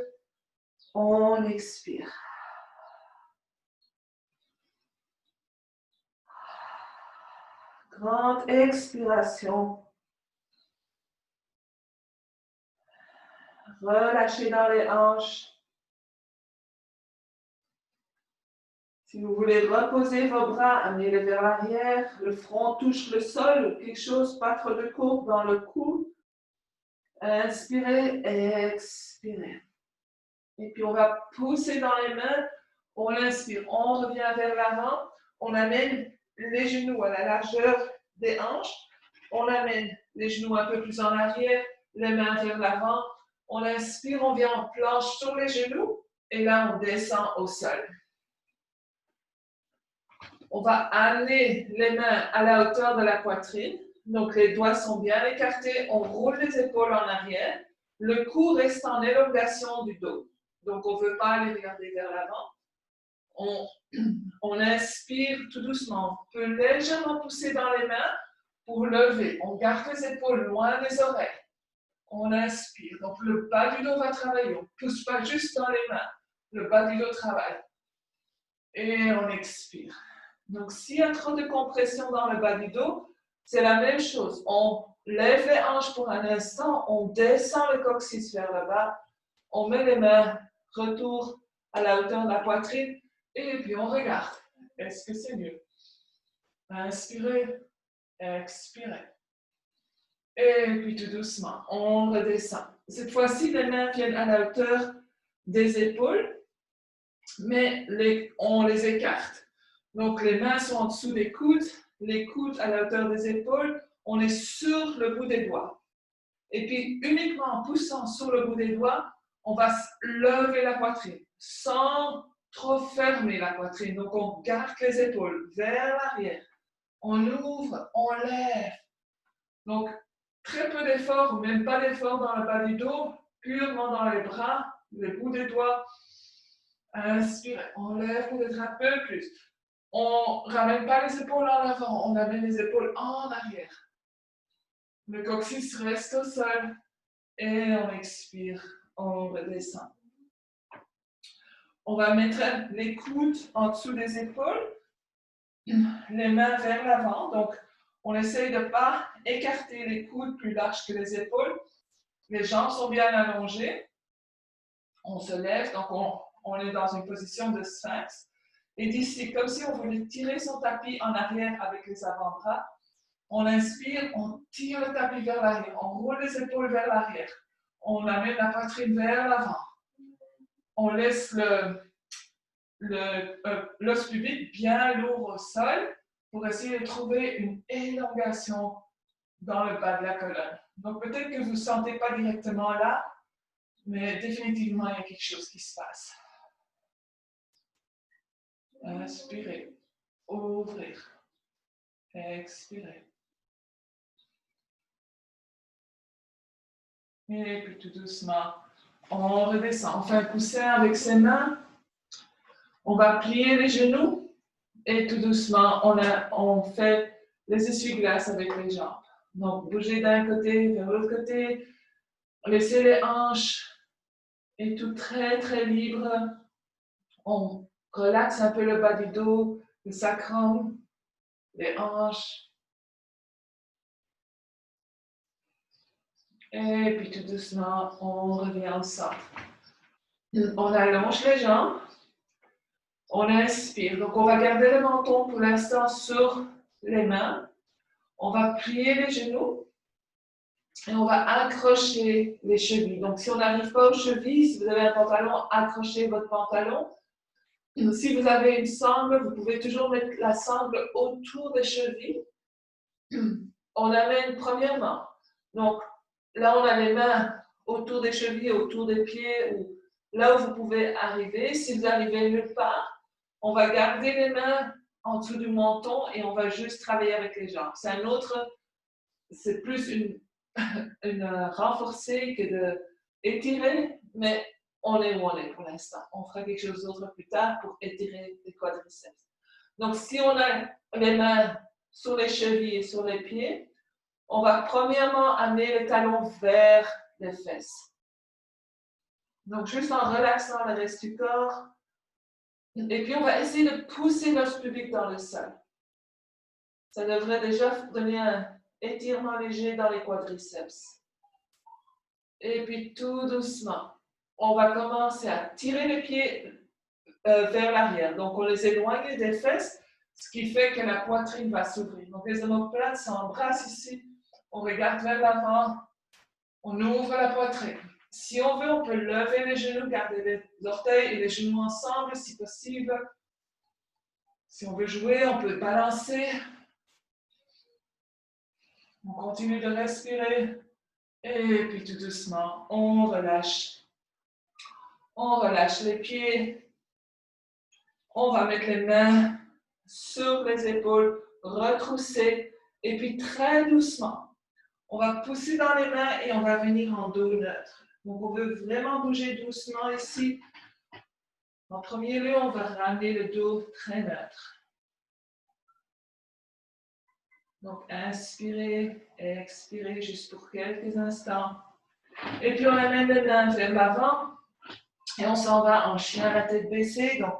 on expire. Grande expiration. Relâchez dans les hanches. Si vous voulez reposer vos bras, amenez-les vers l'arrière. Le front touche le sol, quelque chose, pas trop de courbe dans le cou. Inspirez, expirez. Et puis on va pousser dans les mains. On inspire, on revient vers l'avant. On amène les genoux à la largeur des hanches. On amène les genoux un peu plus en arrière, les mains vers l'avant. On inspire, on vient en planche sur les genoux. Et là, on descend au sol. On va amener les mains à la hauteur de la poitrine. Donc, les doigts sont bien écartés. On roule les épaules en arrière. Le cou reste en élongation du dos. Donc, on ne veut pas aller regarder vers l'avant. On inspire tout doucement. On peut légèrement pousser dans les mains pour lever. On garde les épaules loin des oreilles. On inspire. Donc, le bas du dos va travailler. On ne pousse pas juste dans les mains. Le bas du dos travaille. Et on expire. Donc, s'il y a trop de compression dans le bas du dos, c'est la même chose. On lève les hanches pour un instant, on descend le coccyx vers le bas, on met les mains retour à la hauteur de la poitrine et puis on regarde. Est-ce que c'est mieux? Inspirez, expirez. Et puis tout doucement, on redescend. Cette fois-ci, les mains viennent à la hauteur des épaules, mais on les écarte. Donc les mains sont en dessous des coudes, les coudes à la hauteur des épaules, on est sur le bout des doigts. Et puis uniquement en poussant sur le bout des doigts, on va lever la poitrine sans trop fermer la poitrine. Donc on garde les épaules vers l'arrière. On ouvre, on lève. Donc très peu d'efforts ou même pas d'efforts dans le bas du dos, purement dans les bras, le bout des doigts. Inspirez, on lève peut-être un peu plus. On ne ramène pas les épaules en avant, on amène les épaules en arrière. Le coccyx reste au sol et on expire, on redescend. On va mettre les coudes en dessous des épaules, les mains vers l'avant. Donc, on essaye de ne pas écarter les coudes plus larges que les épaules. Les jambes sont bien allongées. On se lève, donc on est dans une position de sphinx. Et d'ici, comme si on voulait tirer son tapis en arrière avec les avant-bras, on inspire, on tire le tapis vers l'arrière, on roule les épaules vers l'arrière, on amène la poitrine vers l'avant, on laisse l'os pubique bien lourd au sol pour essayer de trouver une élongation dans le bas de la colonne. Donc peut-être que vous ne sentez pas directement là, mais définitivement il y a quelque chose qui se passe. Inspirez, ouvrir, expirer. Et puis tout doucement, on redescend. On fait un coussin avec ses mains. On va plier les genoux. Et tout doucement, on fait les essuie-glaces avec les jambes. Donc, bougez d'un côté vers l'autre côté. Laissez les hanches et tout très, très libre. On relaxe un peu le bas du dos, le sacrum, les hanches. Et puis tout doucement, on revient au centre. On allonge les jambes. On inspire. Donc, on va garder le menton pour l'instant sur les mains. On va plier les genoux. Et on va accrocher les chevilles. Donc, si on n'arrive pas aux chevilles, si vous avez un pantalon, accrochez votre pantalon. Si vous avez une sangle, vous pouvez toujours mettre la sangle autour des chevilles. On amène premièrement. Donc, là, on a les mains autour des chevilles, autour des pieds, ou là où vous pouvez arriver. Si vous arrivez nulle part, on va garder les mains en dessous du menton et on va juste travailler avec les jambes. C'est plus une renforcer que de étirer, mais on est où on est pour l'instant. On fera quelque chose d'autre plus tard pour étirer les quadriceps. Donc, si on a les mains sur les chevilles et sur les pieds, on va premièrement amener les talons vers les fesses. Donc, juste en relaxant le reste du corps. Et puis, on va essayer de pousser l'os pubique dans le sol. Ça devrait déjà donner un étirement léger dans les quadriceps. Et puis, tout doucement, on va commencer à tirer les pieds vers l'arrière. Donc, on les éloigne des fesses, ce qui fait que la poitrine va s'ouvrir. Donc, les omoplates s'embrassent ici. On regarde vers l'avant. On ouvre la poitrine. Si on veut, on peut lever les genoux, garder les orteils et les genoux ensemble si possible. Si on veut jouer, on peut balancer. On continue de respirer. Et puis tout doucement, on relâche. On relâche les pieds. On va mettre les mains sur les épaules, retrousser. Et puis très doucement, on va pousser dans les mains et on va venir en dos neutre. Donc on veut vraiment bouger doucement ici. En premier lieu, on va ramener le dos très neutre. Donc, inspirez, expirez juste pour quelques instants. Et puis, on amène les mains vers l'avant et on s'en va en chien à la tête baissée. Donc,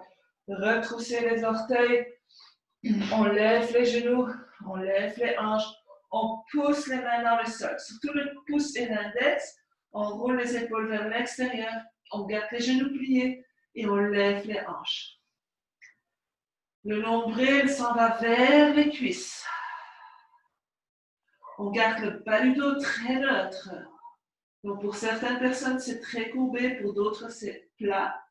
Retrousser les orteils. On lève les genoux, on lève les hanches, on pousse les mains dans le sol. Surtout le pouce et l'index, on roule les épaules vers l'extérieur, on garde les genoux pliés et on lève les hanches. Le nombril s'en va vers les cuisses. On garde le bas du dos très neutre. Donc pour certaines personnes, c'est très courbé, pour d'autres, c'est plat.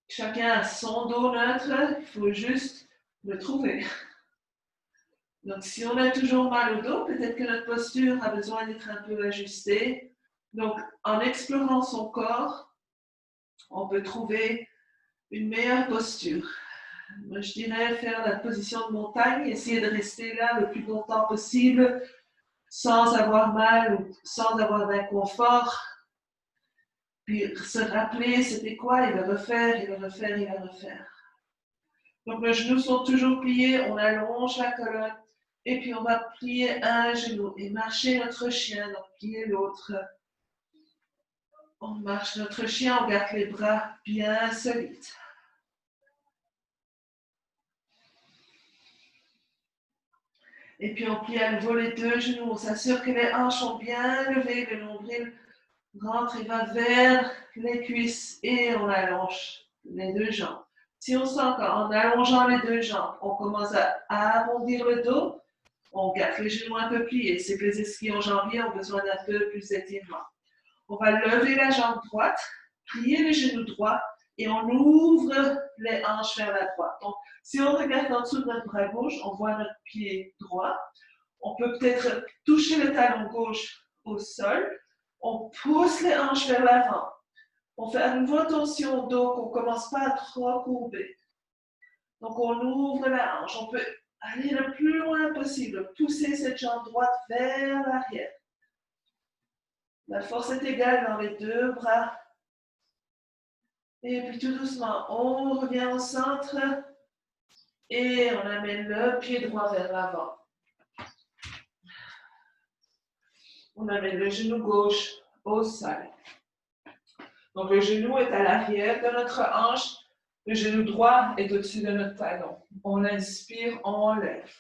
Chacun a son dos neutre, il faut juste le trouver. Donc, si on a toujours mal au dos, peut-être que notre posture a besoin d'être un peu ajustée. Donc, en explorant son corps, on peut trouver une meilleure posture. Moi, je dirais faire la position de montagne, essayer de rester là le plus longtemps possible, sans avoir mal ou sans avoir d'inconfort. Puis se rappeler c'était quoi, il va refaire, il va refaire, il va refaire. Donc, les genoux sont toujours pliés, on allonge la colonne. Et puis, on va plier un genou et marcher notre chien, donc plier l'autre. On marche notre chien, on garde les bras bien solides. Et puis, on plie à nouveau les deux genoux. On s'assure que les hanches sont bien levées, le nombril rentre et va vers les cuisses et on allonge les deux jambes. Si on sent qu'en allongeant les deux jambes, on commence à arrondir le dos, on garde les genoux un peu pliés. C'est que les ischio-jambiers ont besoin d'un peu plus d'étirement. On va lever la jambe droite, plier les genoux droits et on ouvre les hanches vers la droite. Donc, si on regarde en dessous de notre bras gauche, on voit notre pied droit. On peut peut-être toucher le talon gauche au sol. On pousse les hanches vers l'avant. On fait à nouveau attention au dos, qu'on ne commence pas à trop courber. Donc, on ouvre la hanche. On peut aller le plus loin possible, pousser cette jambe droite vers l'arrière. La force est égale dans les deux bras. Et puis tout doucement, on revient au centre et on amène le pied droit vers l'avant. On amène le genou gauche au sol. Donc le genou est à l'arrière de notre hanche, le genou droit est au-dessus de notre talon. On inspire, on lève.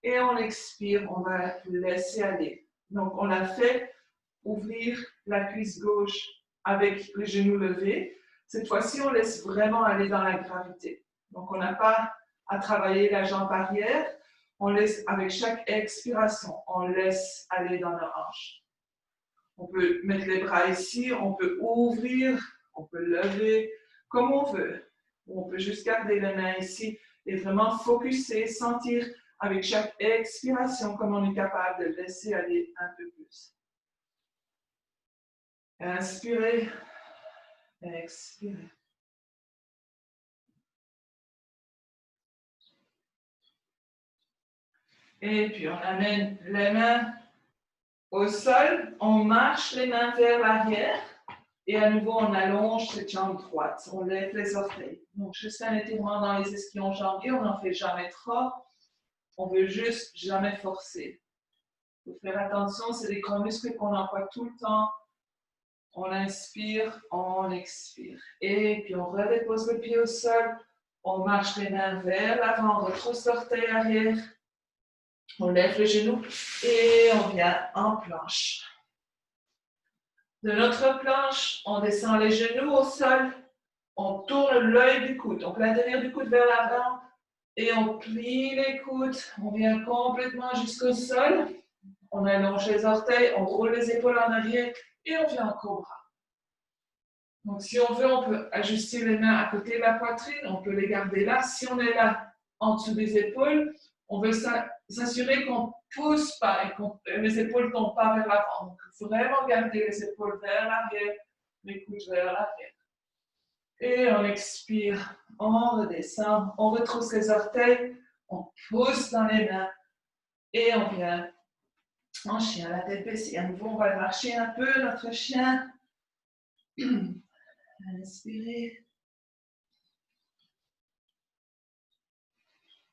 Et on expire, on va laisser aller. Donc on a fait ouvrir la cuisse gauche avec le genou levé. Cette fois-ci, on laisse vraiment aller dans la gravité. Donc on n'a pas à travailler la jambe arrière. On laisse, avec chaque expiration, on laisse aller dans la hanche. On peut mettre les bras ici, on peut ouvrir, on peut lever, comme on veut. On peut juste garder les mains ici et vraiment focuser, sentir avec chaque expiration comme on est capable de laisser aller un peu plus. Inspirez, expirez. Et puis on amène les mains au sol, on marche les mains vers l'arrière et à nouveau on allonge cette jambe droite, on lève les orteils. Donc juste un étirement dans les ischio-jambiers, on n'en fait jamais trop, on veut juste jamais forcer. Il faut faire attention, c'est des gros muscles qu'on emploie tout le temps. On inspire, on expire. Et puis on redépose le pied au sol, on marche les mains vers l'avant, on retrousse l'orteil arrière. On lève le genou et on vient en planche. De notre planche, on descend les genoux au sol, on tourne l'œil du coude, donc l'intérieur du coude vers l'avant et on plie les coudes, on vient complètement jusqu'au sol, on allonge les orteils, on roule les épaules en arrière et on vient en cobra. Donc si on veut, on peut ajuster les mains à côté de la poitrine, on peut les garder là. Si on est là en dessous des épaules, on veut s'assurer qu'on ne pousse pas et que les épaules ne tombent pas vers l'avant. Donc, il faut vraiment garder les épaules vers l'arrière, les coudes vers l'arrière. Et on expire, on redescend, on retrousse les orteils, on pousse dans les mains et on vient en chien, la tête baissée. À nouveau, on va marcher un peu, notre chien. Inspirez.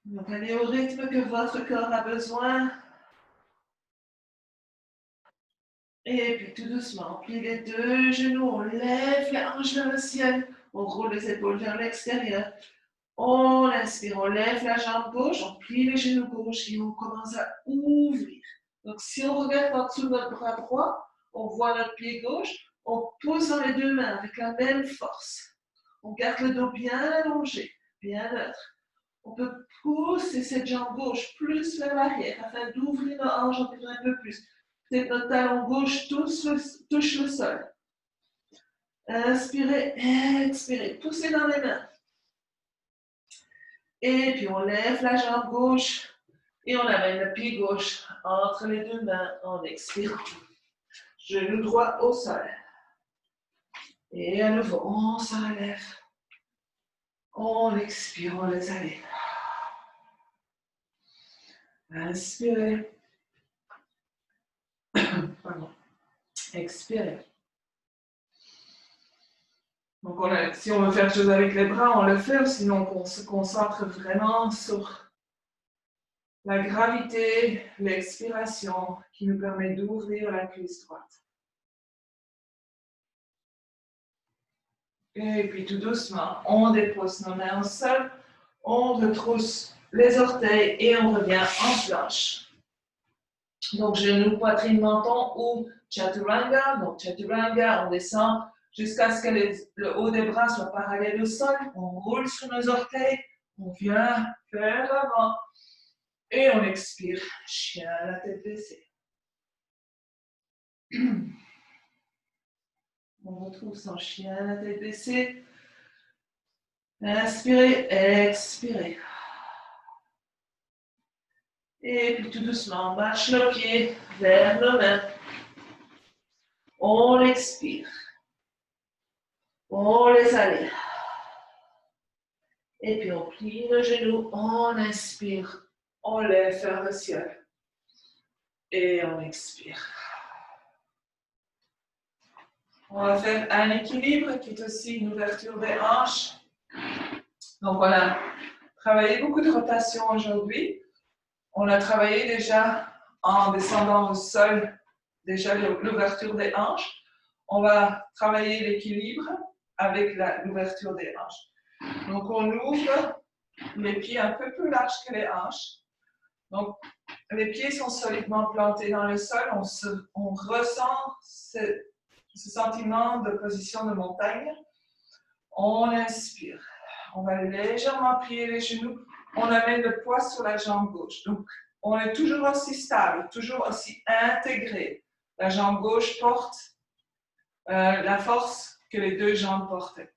Donc, allez au rythme que votre corps a besoin. Et puis, tout doucement, on plie les deux genoux, on lève les hanches vers le ciel. On roule les épaules vers l'extérieur. On inspire, on lève la jambe gauche, on plie les genoux gauche et on commence à ouvrir. Donc, si on regarde en dessous de notre bras droit, on voit notre pied gauche, on pose dans les deux mains avec la même force. On garde le dos bien allongé, bien neutre. On peut pousser cette jambe gauche plus vers l'arrière afin d'ouvrir nos hanches encore un peu plus. Peut-être notre talon gauche touche le sol. Inspirez, expirez, poussez dans les mains. Et puis on lève la jambe gauche et on amène le pied gauche entre les deux mains en expirant. Genou droit au sol. Et à nouveau, on se relève. On expire, on laisse aller. Inspirez. Pardon. Expirez. Donc, si on veut faire quelque chose avec les bras, on le fait, sinon on se concentre vraiment sur la gravité, l'expiration qui nous permet d'ouvrir la cuisse droite. Et puis tout doucement, on dépose nos mains au sol, on retrousse les orteils et on revient en planche. Donc genoux, poitrine, menton ou chaturanga. Donc chaturanga, on descend jusqu'à ce que le haut des bras soit parallèle au sol. On roule sur nos orteils, on vient vers l'avant et on expire. Chien à la tête baissée. On retrouve son chien à la tête baissée. Inspirez, expirez. Et puis tout doucement, on marche nos pieds vers nos mains. On expire. On les allège. Et puis on plie nos genoux, on inspire, on lève vers le ciel. Et on expire. On va faire un équilibre qui est aussi une ouverture des hanches. Donc on a travaillé beaucoup de rotation aujourd'hui. On a travaillé déjà en descendant au sol, déjà l'ouverture des hanches. On va travailler l'équilibre avec l'ouverture des hanches. Donc on ouvre les pieds un peu plus larges que les hanches. Donc les pieds sont solidement plantés dans le sol. On ressent ce sentiment de position de montagne. On inspire. On va légèrement plier les genoux. On amène le poids sur la jambe gauche. Donc, on est toujours aussi stable, toujours aussi intégré. La jambe gauche porte la force que les deux jambes portaient.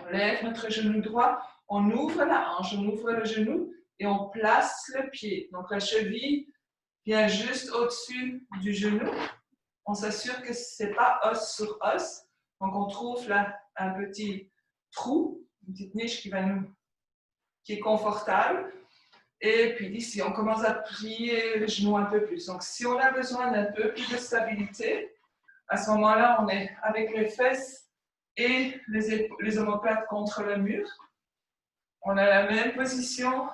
On lève notre genou droit. On ouvre la hanche, on ouvre le genou et on place le pied. Donc, la cheville vient juste au-dessus du genou. On s'assure que ce n'est pas os sur os. Donc, on trouve là un petit trou, une petite niche qui est confortable. Et puis ici, on commence à plier les genoux un peu plus. Donc, si on a besoin d'un peu plus de stabilité, à ce moment-là, on est avec les fesses et les omoplates contre le mur. On a la même position.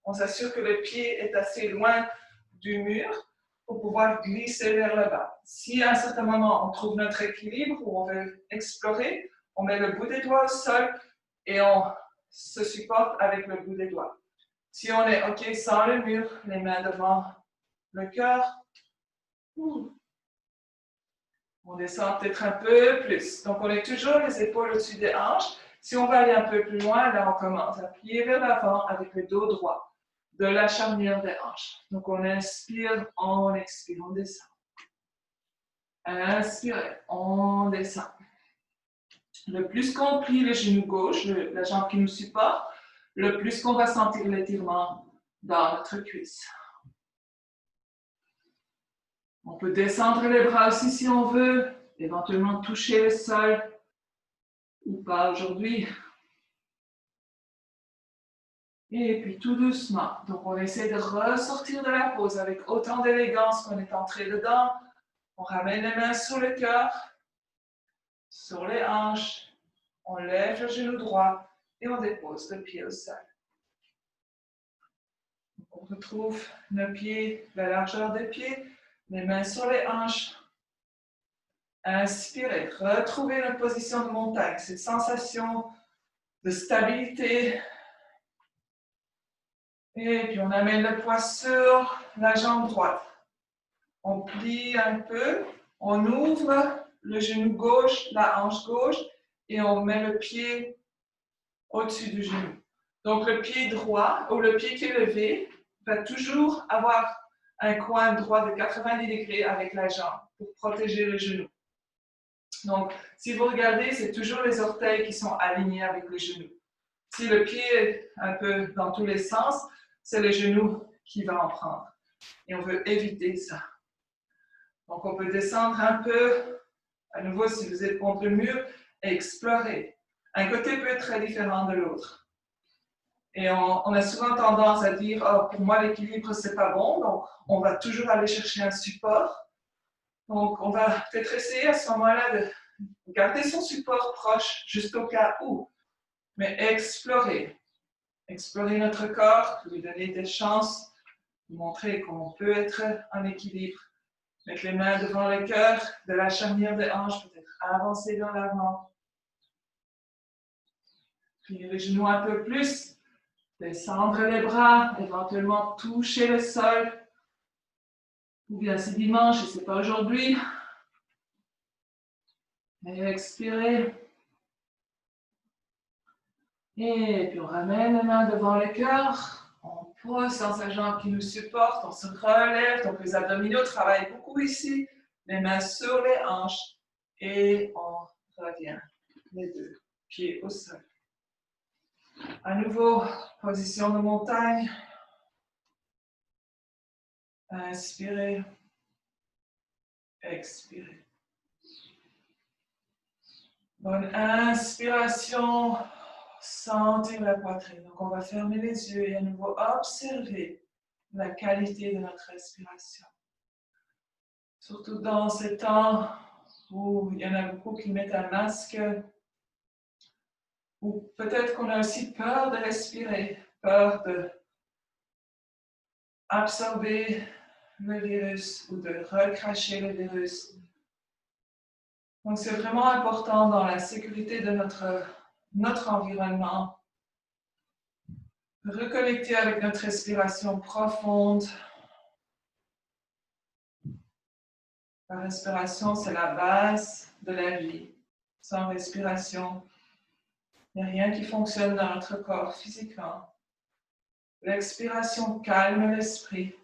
On s'assure que le pied est assez loin du mur pour pouvoir glisser vers le bas. Si à un certain moment, on trouve notre équilibre ou on veut explorer, on met le bout des doigts au sol et on se supporte avec le bout des doigts. Si on est OK sans le mur, les mains devant le cœur, on descend peut-être un peu plus. Donc, on est toujours les épaules au-dessus des hanches. Si on va aller un peu plus loin, là, on commence à plier vers l'avant avec le dos droit de la charnière des hanches. Donc, on inspire, on expire, on descend. Inspirez, on descend. Le plus qu'on plie le genou gauche, la jambe qui nous supporte, le plus qu'on va sentir l'étirement dans notre cuisse. On peut descendre les bras aussi si on veut, éventuellement toucher le sol ou pas aujourd'hui. Et puis tout doucement, donc on essaie de ressortir de la pose avec autant d'élégance qu'on est entré dedans. On ramène les mains sur le cœur, sur les hanches, on lève le genou droit et on dépose le pied au sol. On retrouve nos pieds, la largeur des pieds, les mains sur les hanches. Inspirez, retrouvez notre position de montagne, cette sensation de stabilité. Et puis on amène le poids sur la jambe droite. On plie un peu, on ouvre le genou gauche, la hanche gauche, et on met le pied au-dessus du genou. Donc le pied droit ou le pied qui est levé va toujours avoir un coin droit de 90 degrés avec la jambe pour protéger le genou. Donc si vous regardez, c'est toujours les orteils qui sont alignés avec le genou. Si le pied est un peu dans tous les sens, c'est le genou qui va en prendre. Et on veut éviter ça. Donc on peut descendre un peu, à nouveau si vous êtes contre le mur, et explorer. Un côté peut être très différent de l'autre. Et on a souvent tendance à dire oh, pour moi l'équilibre c'est pas bon, donc on va toujours aller chercher un support. Donc on va peut-être essayer à ce moment-là de garder son support proche jusqu'au cas où, mais explorer notre corps, lui donner des chances, lui montrer qu'on peut être en équilibre. Mettre les mains devant le cœur, de la charnière des hanches, peut-être avancer dans l'avant. Plier les genoux un peu plus. Descendre les bras, éventuellement toucher le sol. Ou bien c'est dimanche et c'est pas aujourd'hui. Et expirer. Et puis on ramène les mains devant le cœur. On pose dans sa jambe qui nous supporte. On se relève. Donc les abdominaux travaillent beaucoup ici. Les mains sur les hanches. Et on revient. Les deux pieds au sol. À nouveau, position de montagne. Inspirez. Expirez. Bonne inspiration. Sentir la poitrine. Donc, on va fermer les yeux et à nouveau observer la qualité de notre respiration. Surtout dans ces temps où il y en a beaucoup qui mettent un masque, ou peut-être qu'on a aussi peur de respirer, peur d'absorber le virus ou de recracher le virus. Donc, c'est vraiment important dans la sécurité de notre environnement, de reconnecter avec notre respiration profonde. La respiration, c'est la base de la vie. Sans respiration, il n'y a rien qui fonctionne dans notre corps physiquement. L'expiration calme l'esprit.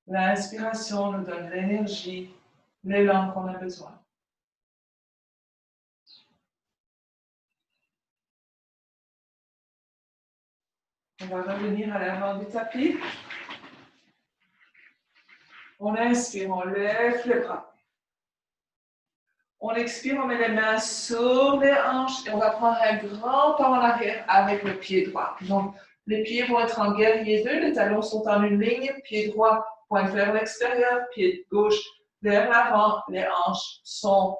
L'inspiration nous donne l'énergie, l'élan qu'on a besoin. On va revenir à l'avant du tapis. On inspire, on lève les bras. On expire, on met les mains sur les hanches et on va prendre un grand pas en arrière avec le pied droit. Donc, les pieds vont être en guerrier 2, les talons sont en une ligne, pied droit pointe vers l'extérieur, pied gauche vers l'avant, les hanches sont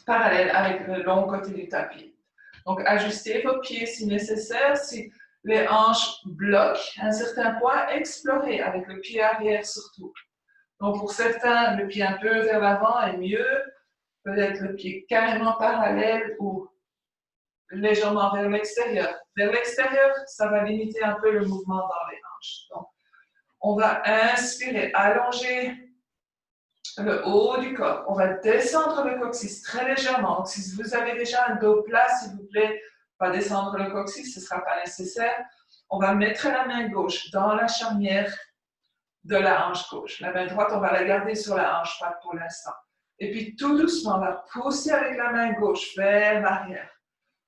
parallèles avec le long côté du tapis. Donc, ajustez vos pieds si nécessaire. Si les hanches bloquent un certain point, explorez avec le pied arrière surtout. Donc, pour certains, le pied un peu vers l'avant est mieux. Peut-être le pied carrément parallèle ou légèrement vers l'extérieur. Vers l'extérieur, ça va limiter un peu le mouvement dans les hanches. Donc, on va inspirer, allonger le haut du corps. On va descendre le coccyx très légèrement. Donc, si vous avez déjà un dos plat, s'il vous plaît, pas descendre le coccyx, ce ne sera pas nécessaire. On va mettre la main gauche dans la charnière de la hanche gauche. La main droite, on va la garder sur la hanche droite pour l'instant. Et puis, tout doucement, on va pousser avec la main gauche vers l'arrière.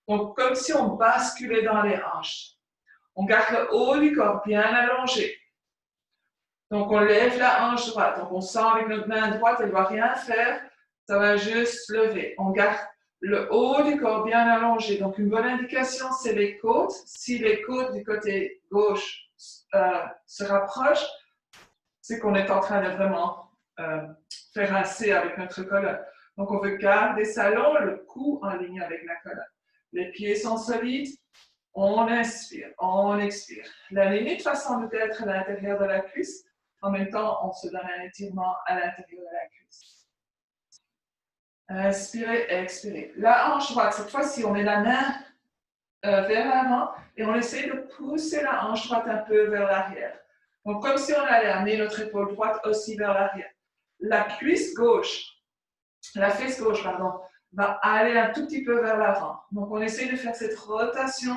Donc, comme si on basculait dans les hanches. On garde le haut du corps bien allongé. Donc, on lève la hanche droite. Donc, on sent avec notre main droite, elle ne va rien faire. Ça va juste lever. On garde le haut du corps bien allongé. Donc, une bonne indication, c'est les côtes. Si les côtes du côté gauche se rapprochent, c'est qu'on est en train de vraiment faire assez avec notre colonne. Donc, on veut garder ça long, le cou en ligne avec la colonne. Les pieds sont solides. On inspire, on expire. La limite va sans être à l'intérieur de la cuisse. En même temps, on se donne un étirement à l'intérieur de la cuisse. Inspirez, expirez. La hanche droite, cette fois-ci, on met la main vers l'avant et on essaie de pousser la hanche droite un peu vers l'arrière. Donc, comme si on allait amener notre épaule droite aussi vers l'arrière. La cuisse gauche, la fesse gauche, pardon, va aller un tout petit peu vers l'avant. Donc, on essaie de faire cette rotation.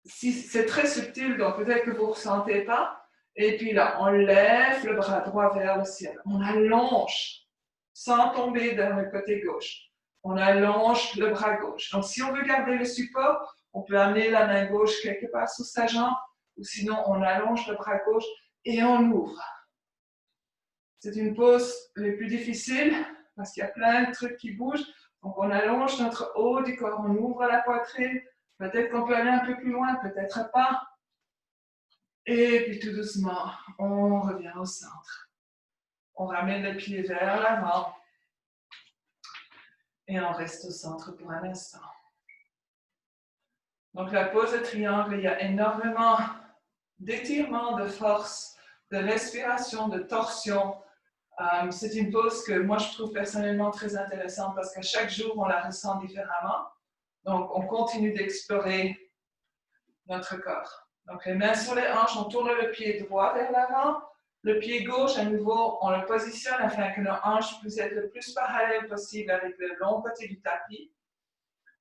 Si c'est très subtil, donc peut-être que vous ne ressentez pas. Et puis là, on lève le bras droit vers le ciel. On allonge sans tomber vers le côté gauche. On allonge le bras gauche. Donc, si on veut garder le support, on peut amener la main gauche quelque part sous sa jambe, ou sinon, on allonge le bras gauche et on ouvre. C'est une pose les plus difficiles parce qu'il y a plein de trucs qui bougent. Donc, on allonge notre haut du corps, on ouvre la poitrine. Peut-être qu'on peut aller un peu plus loin, peut-être pas. Et puis, tout doucement, on revient au centre. On ramène les pieds vers l'avant. Et on reste au centre pour un instant. Donc, la pose de triangle, il y a énormément d'étirement, de force, de respiration, de torsion. C'est une pose que moi, je trouve personnellement très intéressante parce qu'à chaque jour, on la ressent différemment. Donc, on continue d'explorer notre corps. Donc, les mains sur les hanches, on tourne le pied droit vers l'avant. Le pied gauche, à nouveau, on le positionne afin que nos hanches puissent être le plus parallèles possible avec le long côté du tapis.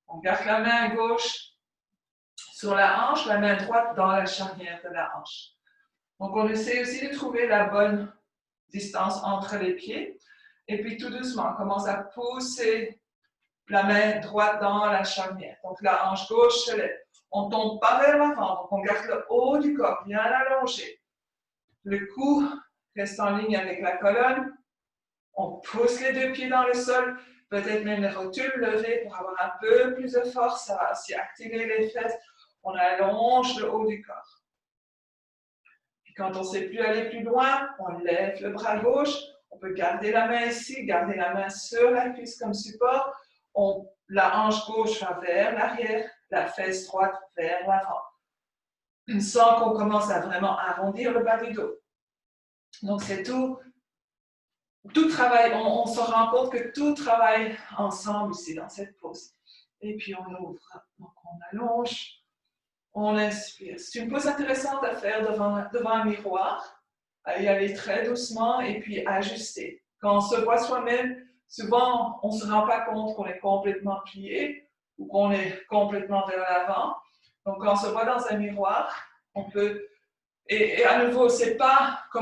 On garde la main gauche sur la hanche, la main droite dans la charnière de la hanche. Donc, on essaie aussi de trouver la bonne distance entre les pieds. Et puis, tout doucement, on commence à pousser la main droite dans la charnière. Donc, la hanche gauche se lève. On ne tombe pas vers l'avant, donc on garde le haut du corps bien allongé. Le cou reste en ligne avec la colonne. On pousse les deux pieds dans le sol, peut-être même les rotules levées pour avoir un peu plus de force, ça va aussi activer les fesses. On allonge le haut du corps. Puis quand on ne sait plus aller plus loin, on lève le bras gauche. On peut garder la main ici, garder la main sur la cuisse comme support. La hanche gauche va vers l'arrière, la fesse droite vers l'avant. Sans qu'on commence à vraiment arrondir le bas du dos. Donc c'est tout travaille, on se rend compte que tout travaille ensemble ici dans cette pose. Et puis on ouvre, donc on allonge, on inspire. C'est une pose intéressante à faire devant un miroir, à y aller très doucement et puis ajuster. Quand on se voit soi-même, souvent on ne se rend pas compte qu'on est complètement plié ou qu'on est complètement vers l'avant. Donc quand on se voit dans un miroir, on peut, et à nouveau, c'est pas de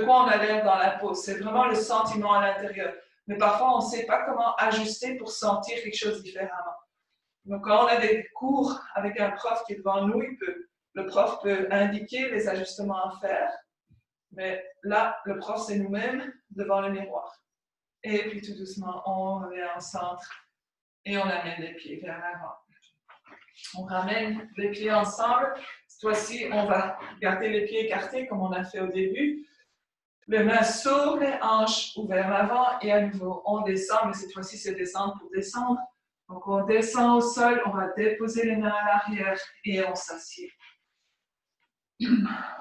quoi on a l'air dans la pose, c'est vraiment le sentiment à l'intérieur. Mais parfois, on ne sait pas comment ajuster pour sentir quelque chose différemment. Donc, quand on a des cours avec un prof qui est devant nous, le prof peut indiquer les ajustements à faire. Mais là, le prof, c'est nous-mêmes devant le miroir. Et puis, tout doucement, on revient au centre et on amène les pieds vers l'avant. On ramène les pieds ensemble. Cette fois-ci, on va garder les pieds écartés comme on a fait au début. Les mains sur les hanches ou vers l'avant et à nouveau, on descend, mais cette fois-ci, c'est descendre pour descendre. Donc, on descend au sol, on va déposer les mains à l'arrière et on s'assied.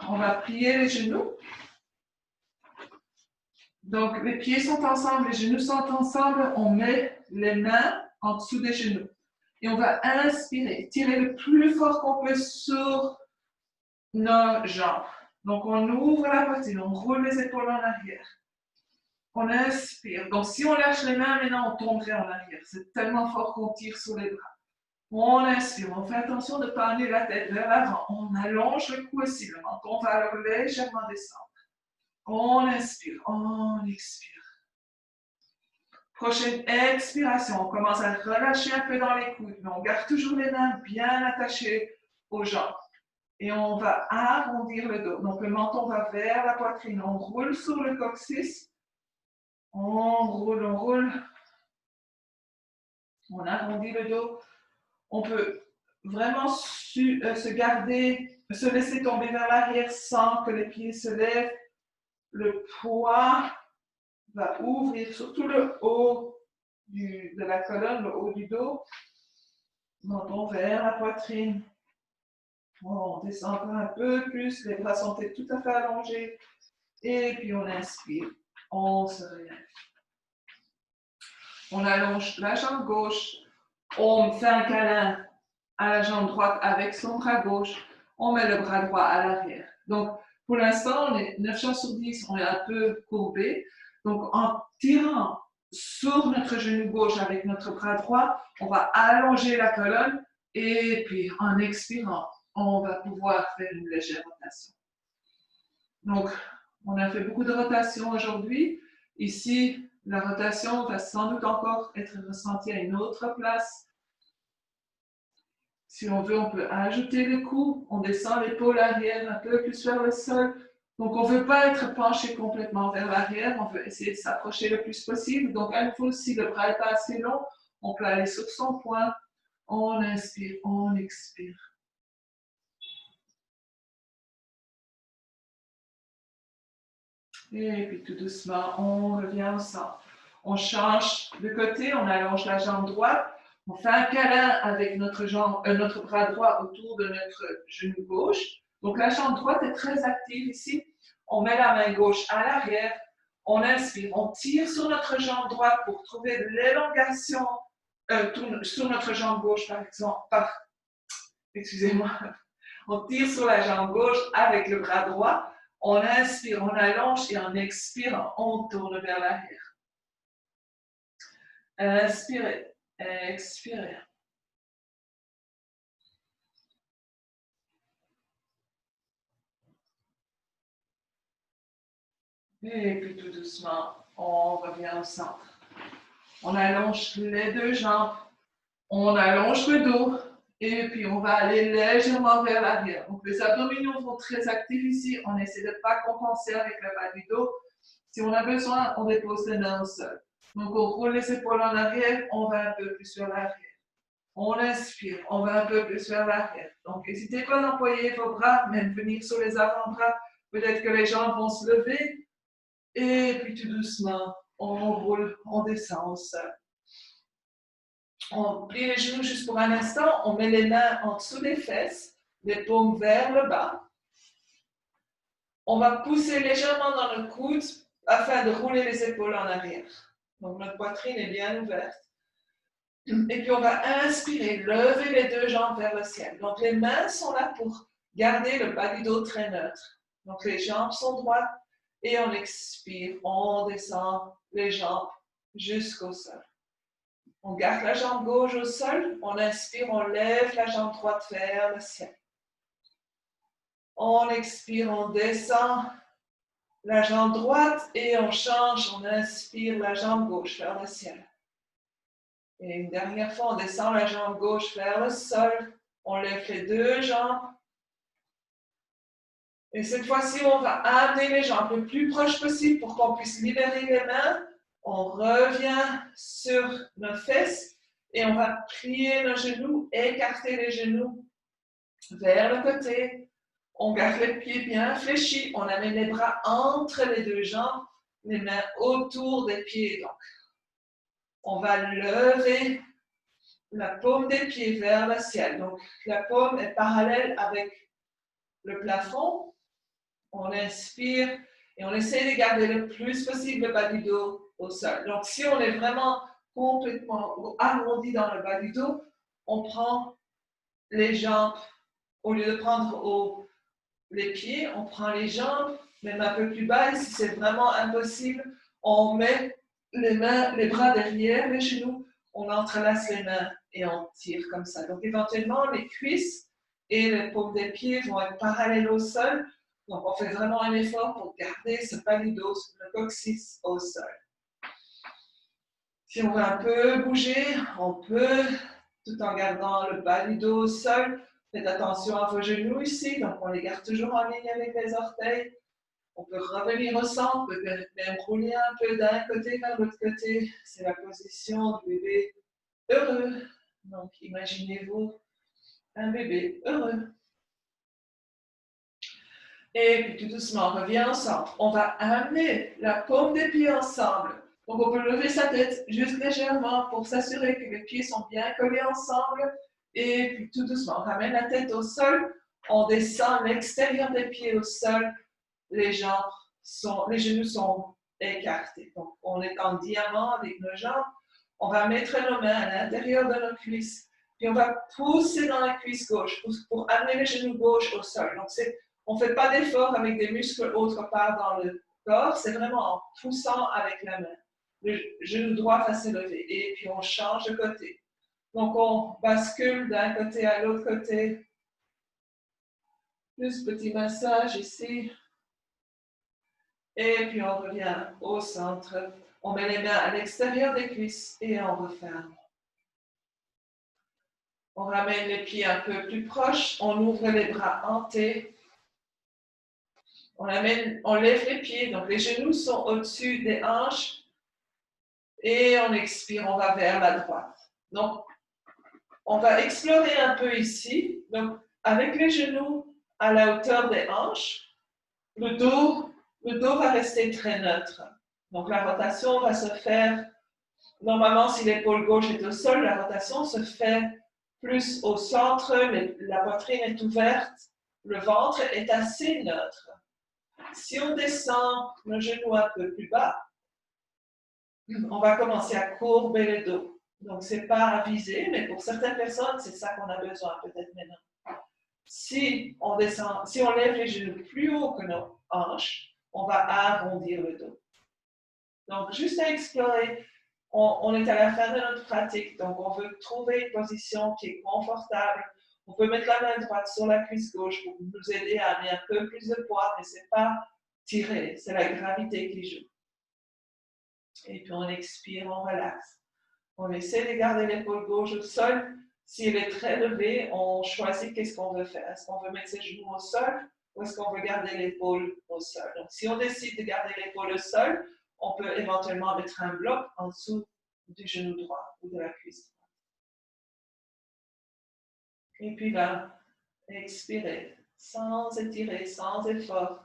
On va plier les genoux. Donc, les pieds sont ensemble, les genoux sont ensemble. On met les mains en dessous des genoux. Et on va inspirer, tirer le plus fort qu'on peut sur nos jambes. Donc, on ouvre la poitrine, on roule les épaules en arrière. On inspire. Donc, si on lâche les mains, maintenant, on tomberait en arrière. C'est tellement fort qu'on tire sur les bras. On inspire. On fait attention de ne pas amener la tête vers l'avant. On allonge le cou aussi. Le menton va alors légèrement descendre. On inspire. On expire. Prochaine expiration. On commence à relâcher un peu dans les coudes. Mais on garde toujours les mains bien attachées aux jambes. Et on va arrondir le dos. Donc, le menton va vers la poitrine. On roule sur le coccyx. On roule, on roule. On arrondit le dos. On peut vraiment se garder, se laisser tomber vers l'arrière sans que les pieds se lèvent. Le poids va ouvrir surtout le haut de la colonne, le haut du dos. Menton vers la poitrine. On descend encore un peu plus. Les bras sont tout à fait allongés. Et puis on inspire. On se relève. On allonge la jambe gauche. On fait un câlin à la jambe droite avec son bras gauche. On met le bras droit à l'arrière. Donc, pour l'instant, on est 9 chances sur 10, on est un peu courbé. Donc, en tirant sur notre genou gauche avec notre bras droit, on va allonger la colonne et puis en expirant, on va pouvoir faire une légère rotation. Donc, on a fait beaucoup de rotation aujourd'hui. Ici, la rotation va sans doute encore être ressentie à une autre place. Si on veut, on peut ajouter le cou. On descend l'épaule arrière un peu plus vers le sol. Donc, on ne veut pas être penché complètement vers l'arrière. On veut essayer de s'approcher le plus possible. Donc, à nouveau, si le bras n'est pas assez long, on peut aller sur son poing. On inspire, on expire. Et puis tout doucement, on revient au centre. On change de côté, on allonge la jambe droite. On fait un câlin avec notre bras droit autour de notre genou gauche. Donc la jambe droite est très active ici. On met la main gauche à l'arrière. On inspire, on tire sur notre jambe droite pour trouver de l'élongation sur notre jambe gauche, par exemple. Excusez-moi. On tire sur la jambe gauche avec le bras droit. On inspire, on allonge et on expire, on tourne vers l'arrière. Inspirez, expirez. Et puis tout doucement, on revient au centre. On allonge les deux jambes, on allonge le dos et puis on va aller légèrement vers l'arrière. Donc les abdominaux sont très actifs ici, on essaie de ne pas compenser avec le bas du dos. Si on a besoin, on dépose les mains au sol. Donc on roule les épaules en arrière, on va un peu plus vers l'arrière. On inspire, on va un peu plus vers l'arrière. Donc n'hésitez pas à employer vos bras, même venir sur les avant-bras. Peut-être que les jambes vont se lever. Et puis tout doucement, on roule, on descend au sol. On plie les genoux juste pour un instant, on met les mains en dessous des fesses, les paumes vers le bas. On va pousser légèrement dans le coude afin de rouler les épaules en arrière. Donc notre poitrine est bien ouverte. Et puis on va inspirer, lever les deux jambes vers le ciel. Donc les mains sont là pour garder le bas du dos très neutre. Donc les jambes sont droites et on expire, on descend les jambes jusqu'au sol. On garde la jambe gauche au sol, on inspire, on lève la jambe droite vers le ciel. On expire, on descend la jambe droite et on change, on inspire la jambe gauche vers le ciel. Et une dernière fois, on descend la jambe gauche vers le sol, on lève les deux jambes. Et cette fois-ci, on va amener les jambes le plus proche possible pour qu'on puisse libérer les mains. On revient sur nos fesses et on va plier nos genoux, écarter les genoux vers le côté. On garde les pieds bien fléchis. On amène les bras entre les deux jambes, les mains autour des pieds. Donc, on va lever la paume des pieds vers le ciel. Donc, la paume est parallèle avec le plafond. On inspire et on essaie de garder le plus possible le bas du dos au sol. Donc, si on est vraiment complètement arrondi dans le bas du dos, on prend les jambes, au lieu de prendre les pieds, on prend les jambes, même un peu plus bas. Et si c'est vraiment impossible, on met les mains, les bras derrière les genoux, on entrelace les mains et on tire comme ça. Donc, éventuellement, les cuisses et les paumes des pieds vont être parallèles au sol. Donc, on fait vraiment un effort pour garder ce bas du dos, le coccyx au sol. Si on veut un peu bouger, on peut, tout en gardant le bas du dos au sol. Faites attention à vos genoux ici, donc on les garde toujours en ligne avec les orteils. On peut revenir au centre, peut-être même rouler un peu d'un côté vers l'autre côté. C'est la position du bébé heureux. Donc, imaginez-vous un bébé heureux. Et puis tout doucement, on revient au centre. On va amener la paume des pieds ensemble. Donc on peut lever sa tête juste légèrement pour s'assurer que les pieds sont bien collés ensemble. Et puis tout doucement, on ramène la tête au sol. On descend l'extérieur des pieds au sol. Les genoux sont écartés. Donc on est en diamant avec nos jambes. On va mettre nos mains à l'intérieur de nos cuisses, puis on va pousser dans la cuisse gauche pour amener le genou gauche au sol. Donc, on ne fait pas d'effort avec des muscles autre part dans le corps, c'est vraiment en poussant avec la main. Le genou droit va s'élever et puis on change de côté. Donc, on bascule d'un côté à l'autre côté. Plus petit massage ici. Et puis on revient au centre. On met les mains à l'extérieur des cuisses et on referme. On ramène les pieds un peu plus proches. On ouvre les bras en T. On lève les pieds. Donc les genoux sont au-dessus des hanches. Et on expire, on va vers la droite. Donc, on va explorer un peu ici. Donc, avec les genoux à la hauteur des hanches, le dos va rester très neutre. Donc, la rotation va se faire, normalement, si l'épaule gauche est au sol, la rotation se fait plus au centre, la poitrine est ouverte, le ventre est assez neutre. Si on descend le genou un peu plus bas, on va commencer à courber le dos. Donc, ce n'est pas à viser, mais pour certaines personnes, c'est ça qu'on a besoin peut-être maintenant. Si on lève les genoux plus haut que nos hanches, on va arrondir le dos. Donc, juste à explorer, on est à la fin de notre pratique, donc on veut trouver une position qui est confortable. On peut mettre la main droite sur la cuisse gauche pour nous aider à amener un peu plus de poids, mais ce n'est pas tirer, c'est la gravité qui joue. Et puis on expire, on relaxe. On essaie de garder l'épaule gauche au sol. Si elle est très levée, on choisit qu'est-ce qu'on veut faire. Est-ce qu'on veut mettre ses genoux au sol ou est-ce qu'on veut garder l'épaule au sol? Donc, si on décide de garder l'épaule au sol, on peut éventuellement mettre un bloc en dessous du genou droit ou de la cuisse droite. Et puis là, expirez, sans étirer, sans effort.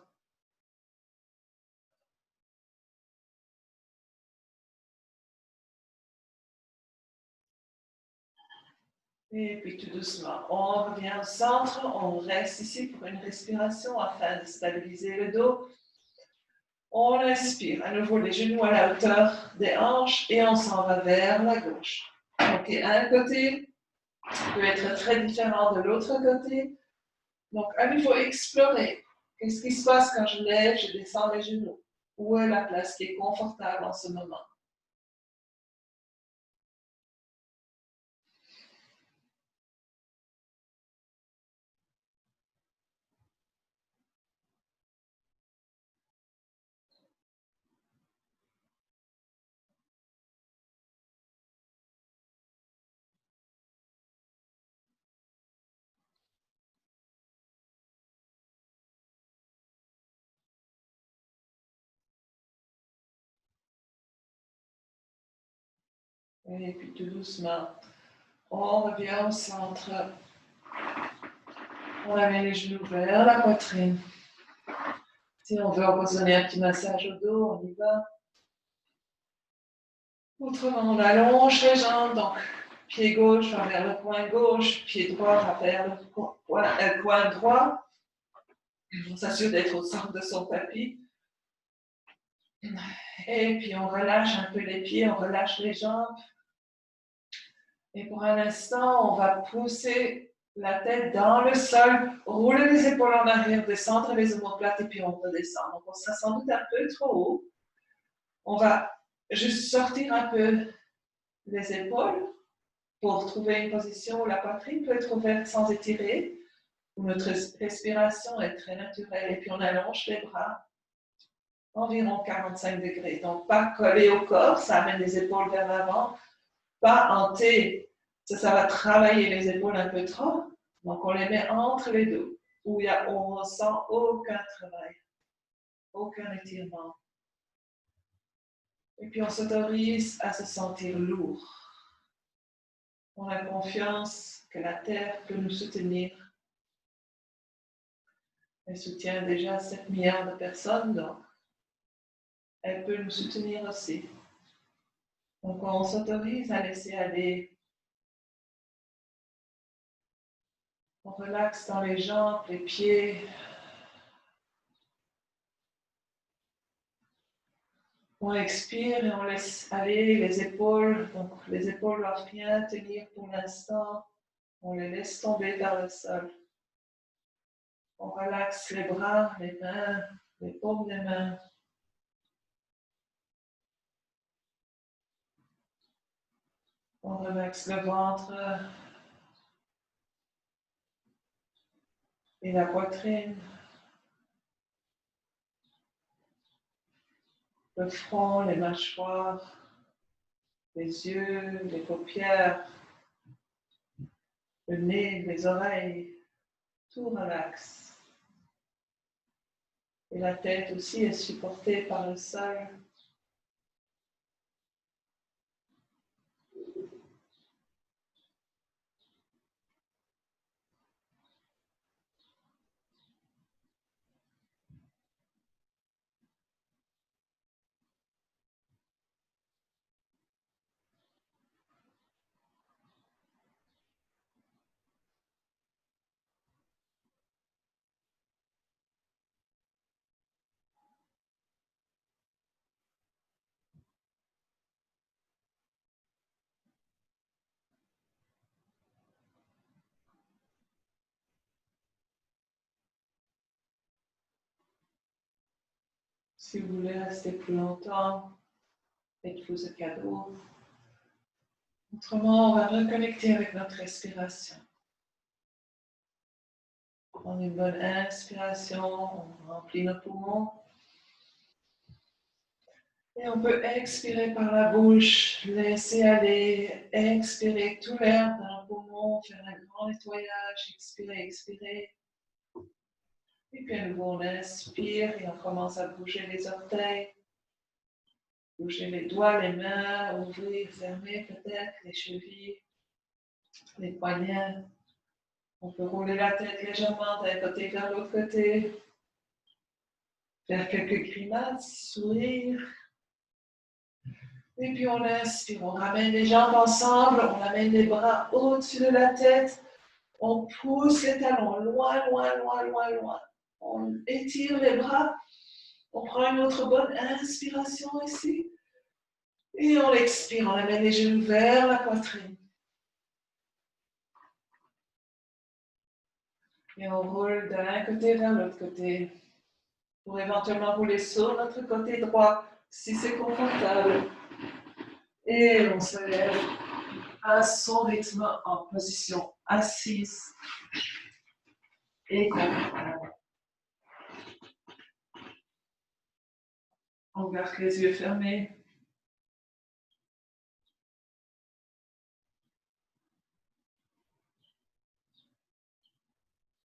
Et puis tout doucement, on revient au centre, on reste ici pour une respiration afin de stabiliser le dos. On inspire, à nouveau les genoux à la hauteur des hanches et on s'en va vers la gauche. Donc un côté peut être très différent de l'autre côté. Donc à nouveau explorer. Qu'est-ce qui se passe quand je lève, je descends les genoux? Où est la place qui est confortable en ce moment? Et puis tout doucement, on revient au centre. On amène les genoux vers la poitrine. Si on veut redonner un petit massage au dos, on y va. Autrement, on allonge les jambes, donc pied gauche va vers le coin gauche, pied droit va vers le coin droit. On s'assure d'être au centre de son tapis. Et puis on relâche un peu les pieds, on relâche les jambes. Et pour un instant, on va pousser la tête dans le sol, rouler les épaules en arrière, descendre les omoplates et puis on redescend. Donc on sera sans doute un peu trop haut. On va juste sortir un peu les épaules pour trouver une position où la poitrine peut être ouverte sans étirer, où notre respiration est très naturelle. Et puis on allonge les bras environ 45 degrés. Donc pas collé au corps, ça amène les épaules vers l'avant, pas en T. Ça va travailler les épaules un peu trop. Donc, on les met entre les deux, où on ne sent aucun travail, aucun étirement. Et puis, on s'autorise à se sentir lourd. On a confiance que la Terre peut nous soutenir. Elle soutient déjà 7 milliards de personnes, donc elle peut nous soutenir aussi. Donc, on s'autorise à laisser aller. On relaxe dans les jambes, les pieds. On expire et on laisse aller les épaules. Donc les épaules doivent bien tenir pour l'instant. On les laisse tomber vers le sol. On relaxe les bras, les mains, les paumes des mains. On relaxe le ventre et la poitrine. Le front, les mâchoires, les yeux, les paupières, le nez, les oreilles, tout relaxe. Et la tête aussi est supportée par le sol. Si vous voulez rester plus longtemps, faites-vous ce cadeau. Autrement, on va reconnecter avec notre respiration. Prendre une bonne inspiration, on remplit nos poumons. Et on peut expirer par la bouche, laisser aller, expirer tout l'air dans le poumon, faire un grand nettoyage, expirer, expirer. Et puis à nouveau, on inspire et on commence à bouger les orteils, bouger les doigts, les mains, ouvrir, fermer peut-être les chevilles, les poignets. On peut rouler la tête légèrement d'un côté vers l'autre côté, faire quelques grimaces, sourire. Et puis on inspire, on ramène les jambes ensemble, on amène les bras au-dessus de la tête, on pousse les talons loin, loin, loin, loin, loin. On étire les bras, on prend une autre bonne inspiration ici. Et on expire, on amène les genoux vers la poitrine. Et on roule d'un côté vers l'autre côté. Pour éventuellement rouler sur notre côté droit, si c'est confortable. Et on se lève à son rythme en position assise et confortable. On garde les yeux fermés.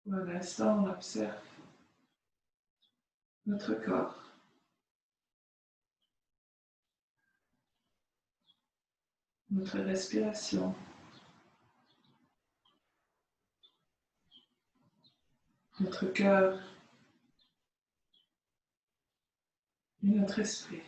Pour un instant, on observe notre corps. Notre respiration. Notre cœur. Et notre esprit.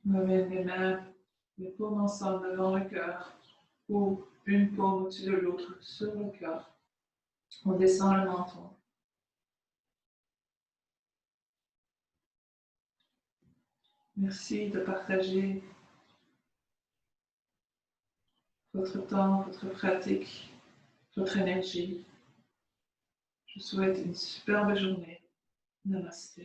On amène les mains, les paumes ensemble devant le cœur, ou une paume au-dessus de l'autre sur le cœur. On descend le menton. Merci de partager votre temps, votre pratique, votre énergie. Je vous souhaite une superbe journée. Namaste.